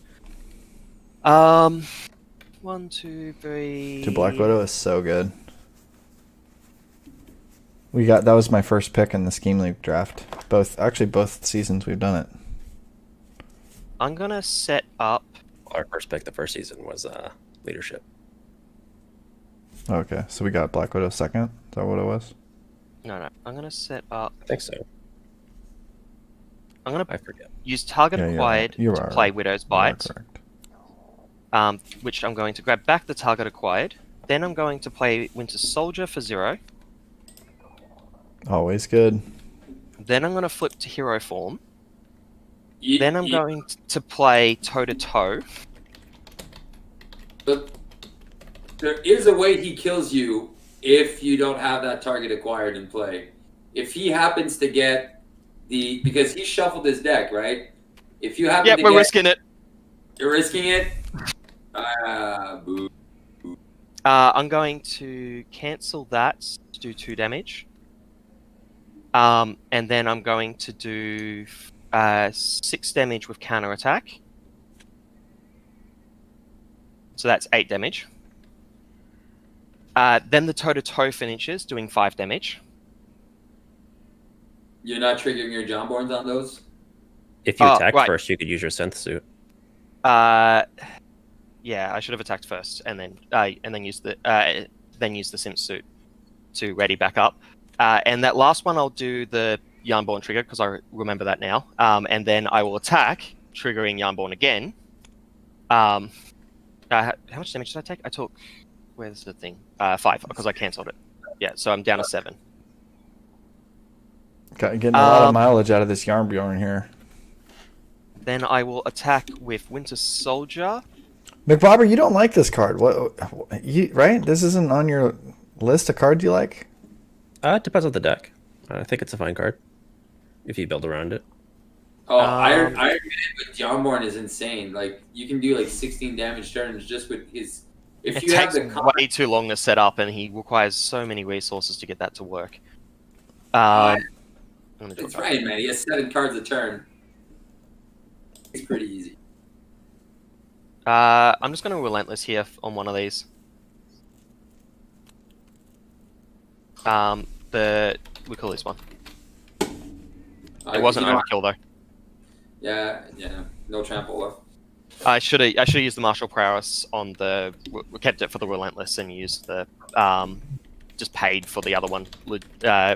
1, 2, 3... Dude, Black Widow is so good. That was my first pick in the Scheme League draft. Both seasons we've done it. I'm gonna set up... Our first pick the first season was Leadership. Okay, so we got Black Widow second? Is that what it was? No. I'm gonna set up... I think so. I forget. Use target acquired to play Widow's Bite. Which I'm going to grab back the target acquired. Then I'm going to play Winter Soldier for 0. Always good. Then I'm going to flip to hero form. Then I'm going to play toe-to-toe. But there is a way he kills you if you don't have that target acquired in play. If he happens to get because he shuffled his deck, right? If you happen to we're risking it. You're risking it? Boo. I'm going to cancel that to do 2 damage. And then I'm going to do 6 damage with counter attack. So that's 8 damage. Then the toe-to-toe finishes, doing 5 damage. You're not triggering your Jawborns on those? If you attack first, you could use your synth suit. Yeah, I should have attacked first, and then use the synth suit to ready back up. And that last one, I'll do the Yarnborn trigger because I remember that now. And then I will attack, triggering Yarnborn again. How much damage did I take? I took... Where's the thing? 5, because I cancelled it. Yeah, so I'm down to 7. Getting a lot of mileage out of this Yarnbjorn here. Then I will attack with Winter Soldier. McBobber, you don't like this card. Right? This isn't on your list of cards you like? It depends on the deck. I think it's a fine card if you build around it. Oh, Iron Man with Jawborn is insane. Like, you can do like 16 damage turns just with his... It takes way too long to set up, and he requires so many resources to get that to work. That's right, man. He has 7 cards a turn. It's pretty easy. I'm just going to Relentless here on one of these. We call this one. It wasn't overkill though. Yeah. No trample left. I should have used the martial prowess on the. We kept it for the Relentless and used the just paid for the other one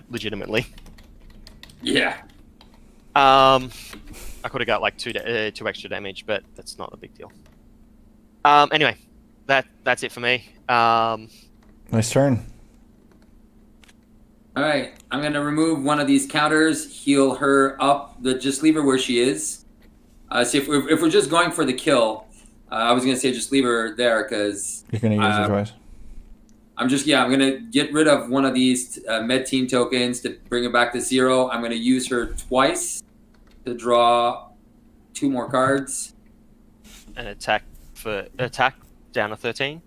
legitimately. Yeah. I could have got like 2 extra damage, but that's not a big deal. Anyway, that's it for me. Nice turn. All right, I'm gonna remove one of these counters, heal her up, just leave her where she is. So if we're just going for the kill, I was gonna say just leave her there because you're gonna use it twice. I'm gonna get rid of one of these med team tokens to bring it back to 0. I'm gonna use her twice to draw 2 more cards. And attack down to 13.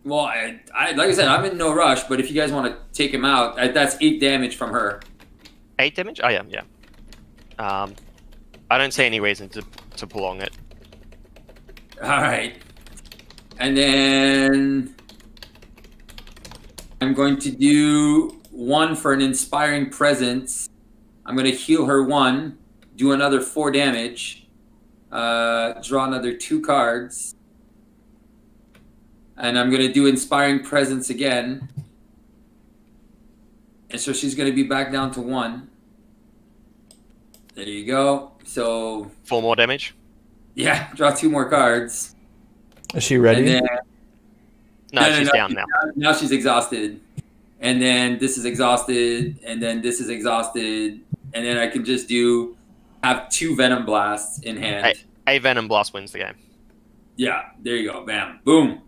Well, I like I said, I'm in no rush, but if you guys want to take him out, that's 8 damage from her. 8 damage? Oh, yeah. I don't see any reason to prolong it. All right. And then I'm going to do 1 for an Inspiring Presence. I'm going to heal her 1, do another 4 damage, draw another 2 cards. And I'm going to do Inspiring Presence again. And so she's going to be back down to 1. There you go. So 4 more damage? Yeah, draw 2 more cards. Is she ready? Then, no, she's down now. Now she's exhausted. And then this is exhausted. And then this is exhausted. And then I can just have 2 Venom Blasts in hand. A Venom Blast wins the game. Yeah, there you go. Bam. Boom.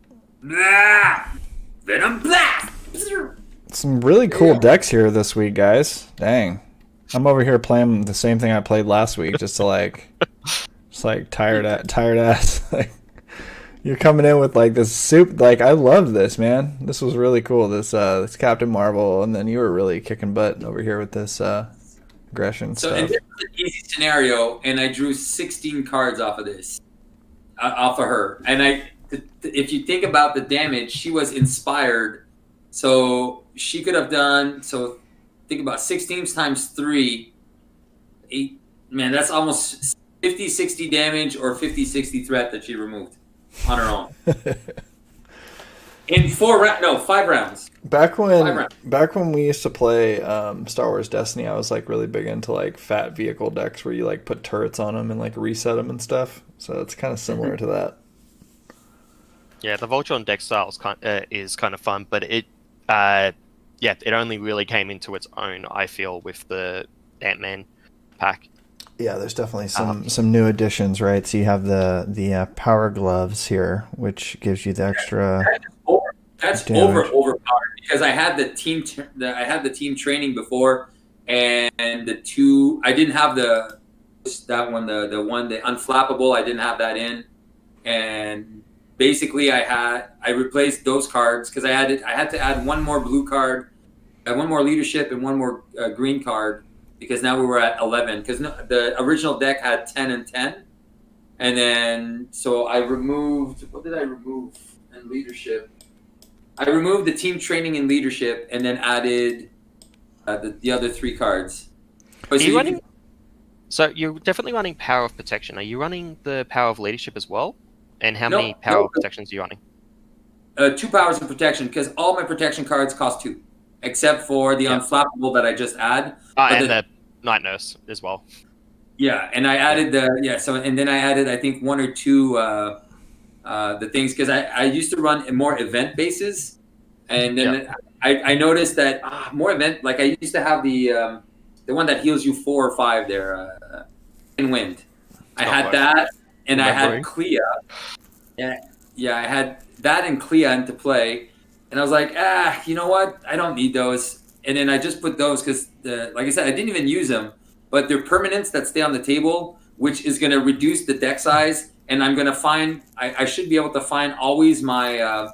Ah! Venom Blast! Some really cool decks here this week, guys. Dang. I'm over here playing the same thing I played last week, just tired ass. Like, you're coming in with like this soup. Like, I love this, man. This was really cool. This Captain Marvel, and then you were really kicking butt over here with this aggression So, stuff. and this was an easy scenario, and I drew 16 cards off of this, off of her. And if you think about the damage, she was inspired, so she could have done. So, think about 16 times 3, 8. Man, that's almost 50, 60 damage or 50, 60 threat that she removed on her own. In 5 rounds. Back when we used to play Star Wars Destiny, I was like really big into like fat vehicle decks where you like put turrets on them and like reset them and stuff. So it's kind of similar to that. Yeah, the Voltron deck style is kind of fun, but it only really came into its own, I feel, with the Ant-Man pack. Yeah, there's definitely some new additions, right? So you have the power gloves here, which gives you the extra. That's overpowered because I had the team training before, and I didn't have the unflappable. I didn't have that in, and basically I replaced those cards because I had to add one more blue card, one more leadership, and one more green card. Because now we were at 11. Because the original deck had 10 and 10. And then, so I removed... What did I remove in leadership? I removed the team training and leadership and then added the other 3 cards. So you're definitely running Power of Protection. Are you running the Power of Leadership as well? And how many Power of Protections are you running? 2 powers of protection, because all my protection cards cost 2. Except for the unflappable that I just add. And the Night Nurse as well. Yeah, and I added and then I added I think 1 or 2 the things because I used to run more event bases, and then I noticed that more event, like I used to have the one that heals you 4 or 5 there in wind. I had that, and I had Clea. Yeah, I had that and Clea into play. And I was like, you know what? I don't need those. And then I just put those because, like I said, I didn't even use them. But they're permanents that stay on the table, which is going to reduce the deck size. And I'm going to find, I should be able to find always my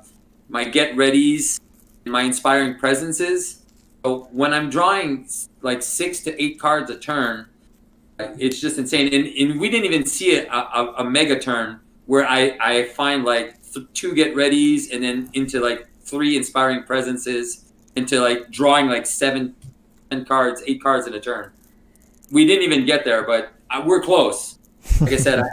my get readies, my inspiring presences. So when I'm drawing like 6 to 8 cards a turn, it's just insane. And we didn't even see a mega turn where I find like 2 get readies and then into like 3 inspiring presences into like drawing like 7, 10 cards, 8 cards in a turn. We didn't even get there, but we're close. Like I said,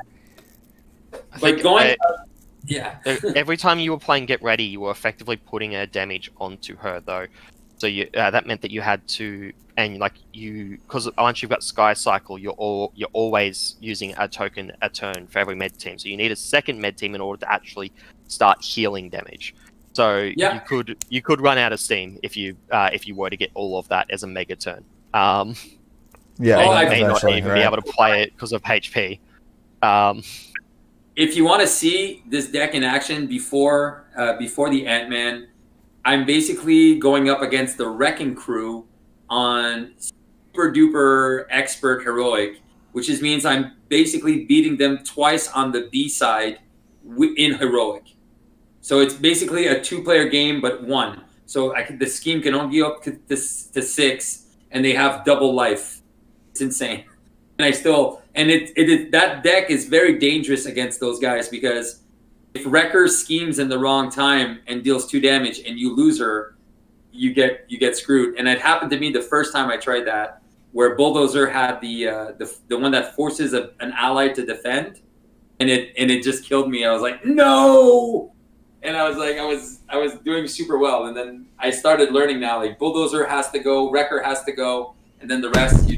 every time you were playing Get Ready, you were effectively putting a damage onto her, though. So that meant that you had to, and like because once you've got Sky Cycle, you're always using a token a turn for every med team. So you need a second med team in order to actually start healing damage. So you could run out of steam if you were to get all of that as a mega turn. I may not even be able to play it because of HP. If you want to see this deck in action before the Ant-Man, I'm basically going up against the Wrecking Crew on Super Duper Expert Heroic, which means I'm basically beating them twice on the B side in Heroic. So it's basically a 2-player game, but 1. So the scheme can only go up to 6, and they have double life. It's insane. And that deck is very dangerous against those guys because if Wrecker schemes in the wrong time and deals 2 damage and you lose her, you get screwed. And it happened to me the first time I tried that, where Bulldozer had the one that forces an ally to defend, and it just killed me. I was like, no. And I was like, I was doing super well, and then I started learning now. Like Bulldozer has to go, Wrecker has to go, and then the rest you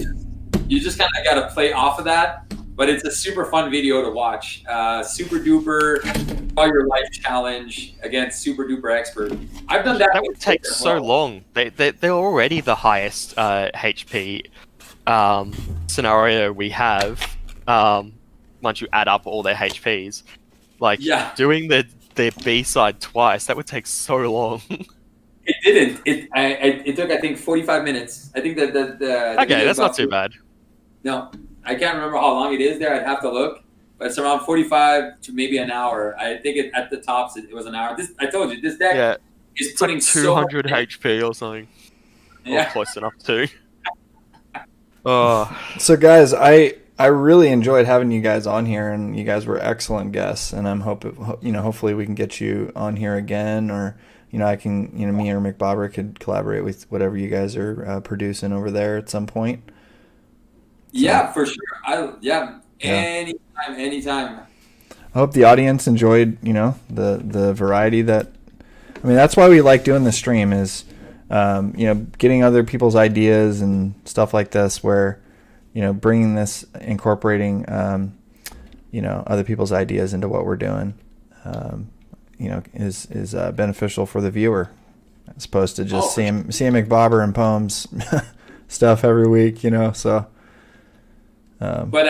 just kind of got to play off of that. But it's a super fun video to watch. Super Duper, All Your Life Challenge against Super Duper Expert. I've done that. That would take so long. They're already the highest HP scenario we have. Once you add up all their HPs. Like doing the B-side twice, that would take so long. It didn't. It took, I think, 45 minutes. I think that the okay, that's not too bad. No, I can't remember how long it is there. I'd have to look, but it's around 45 to maybe an hour. I think at the tops it was an hour. I told you, this deck is putting like 200 HP or something. Or close enough to. So guys, I really enjoyed having you guys on here, and you guys were excellent guests. And I'm hopefully we can get you on here again, or me or McBobber could collaborate with whatever you guys are producing over there at some point. So, yeah, for sure. Anytime. I hope the audience enjoyed, the variety that. I mean, that's why we like doing the stream is, getting other people's ideas and stuff like this, where, bringing this, incorporating, other people's ideas into what we're doing, is beneficial for the viewer, as opposed to just seeing McBobber and Poems stuff every week, so. But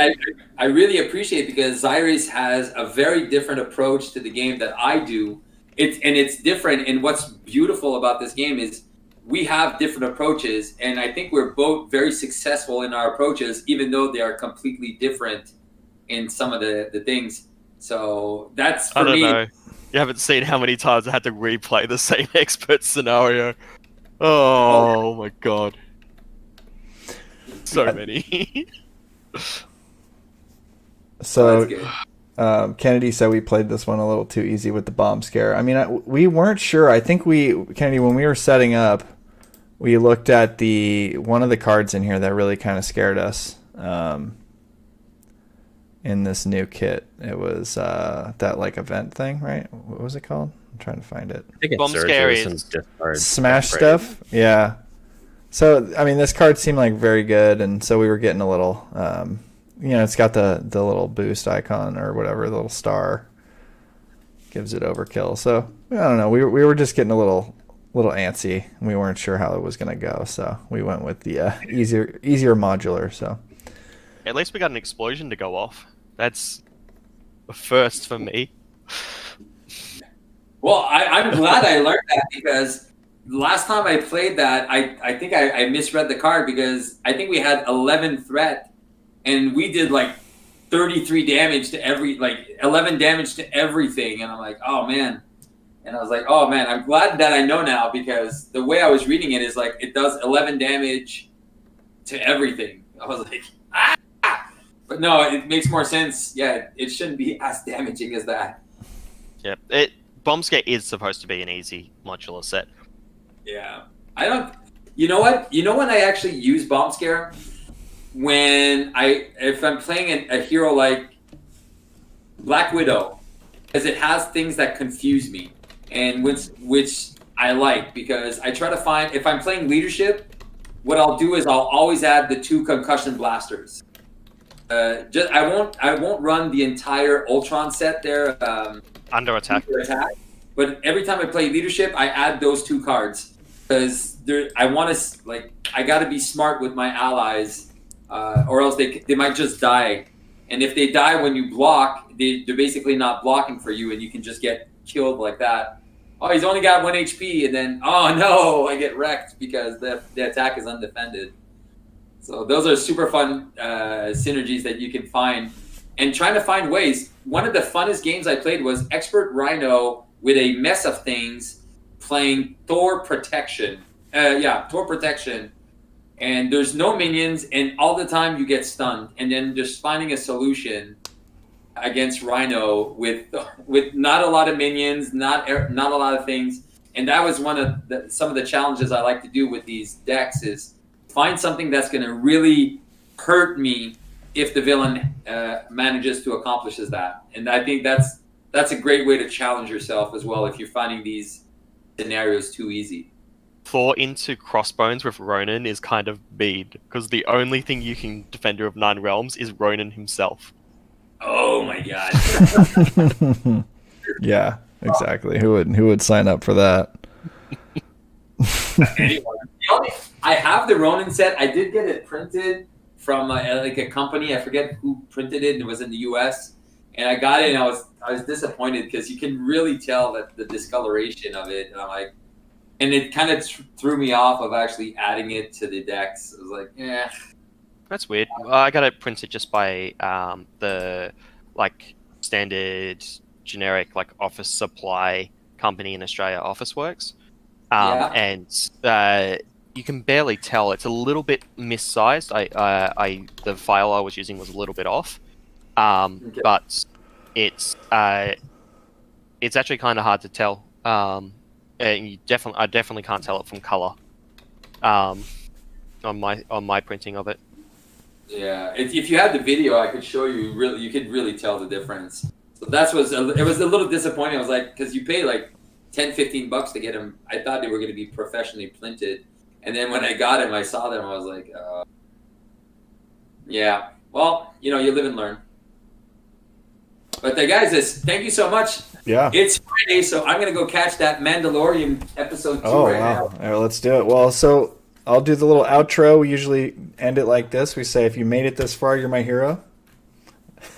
I really appreciate it, because Xyceres has a very different approach to the game that I do. It's different, and what's beautiful about this game is we have different approaches, and I think we're both very successful in our approaches, even though they are completely different in some of the things. So that's for me. I don't know. You haven't seen how many times I had to replay the same expert scenario. Oh my god. So many. So, Kennedy said we played this one a little too easy with the bomb scare. I mean, we weren't sure. I think Kennedy, when we were setting up, we looked at one of the cards in here that really kind of scared us. In this new kit, it was that like event thing, right? What was it called? I'm trying to find it. I think bomb scare is smash stuff. Yeah. So I mean, this card seemed like very good, and so we were getting a little. It's got the little boost icon or whatever, the little star. Gives it overkill. So I don't know. We were just getting a little antsy. We weren't sure how it was going to go, so we went with the easier modular. So at least we got an explosion to go off. That's a first for me. Well, I'm glad I learned that, because last time I played that, I think I misread the card, because I think we had 11 threat, and we did like 33 damage to 11 damage to everything, and I'm like, oh man. And I was like, oh man, I'm glad that I know now, because the way I was reading it is like it does 11 damage to everything. I was like, ah! But no, it makes more sense. Yeah, it shouldn't be as damaging as that. Yeah, Bomb Scare is supposed to be an easy modular set. Yeah. You know what? You know when I actually use Bomb Scare? If I'm playing a hero like Black Widow, because it has things that confuse me, and which I like, because I try to find, if I'm playing leadership, what I'll do is I'll always add the 2 concussion blasters. I won't run the entire Ultron set there. Under attack. But every time I play leadership, I add those 2 cards, because I got to be smart with my allies, or else they might just die. And if they die when you block, they're basically not blocking for you, and you can just get killed like that. Oh, he's only got 1 HP, and then, oh no, I get wrecked because the attack is undefended. So those are super fun synergies that you can find. And trying to find ways. One of the funnest games I played was Expert Rhino with a mess of things, playing Thor Protection. Thor Protection. And there's no minions, and all the time you get stunned. And then just finding a solution against Rhino with not a lot of minions, not a lot of things. And that was some of the challenges I like to do with these decks, is find something that's going to really hurt me if the villain manages to accomplish that. And I think that's a great way to challenge yourself as well, if you're finding these scenarios too easy. Thor into Crossbones with Ronan is kind of mean, because the only thing you can Defender of 9 Realms is Ronan himself. Oh my god. Yeah, exactly. Who would sign up for that? Anyone. I have the Ronin set. I did get it printed from a company. I forget who printed it. It was in the US. And I got it, and I was disappointed because you can really tell that the discoloration of it, and I'm like, and it kind of threw me off of actually adding it to the decks. I was like, yeah. That's weird. I got it printed just by the like standard generic like office supply company in Australia, Officeworks, and you can barely tell. It's a little bit missized. The file I was using was a little bit off, but it's actually kind of hard to tell. And I definitely can't tell it from color. On my printing of it. Yeah, if you had the video, I could show you. You could really tell the difference. So it was a little disappointing. I was like, because you pay like $10-15 to get them. I thought they were going to be professionally printed, and then when I got them, I saw them. I was like, yeah. Well, you live and learn. But guys, thank you so much. Yeah. It's Friday, so I'm going to go catch that Mandalorian episode 2 now. All right, let's do it. Well, so I'll do the little outro. We usually end it like this. We say, if you made it this far, you're my hero.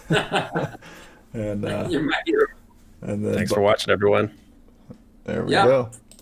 And you're my hero. And then, thanks for watching, everyone. There we go.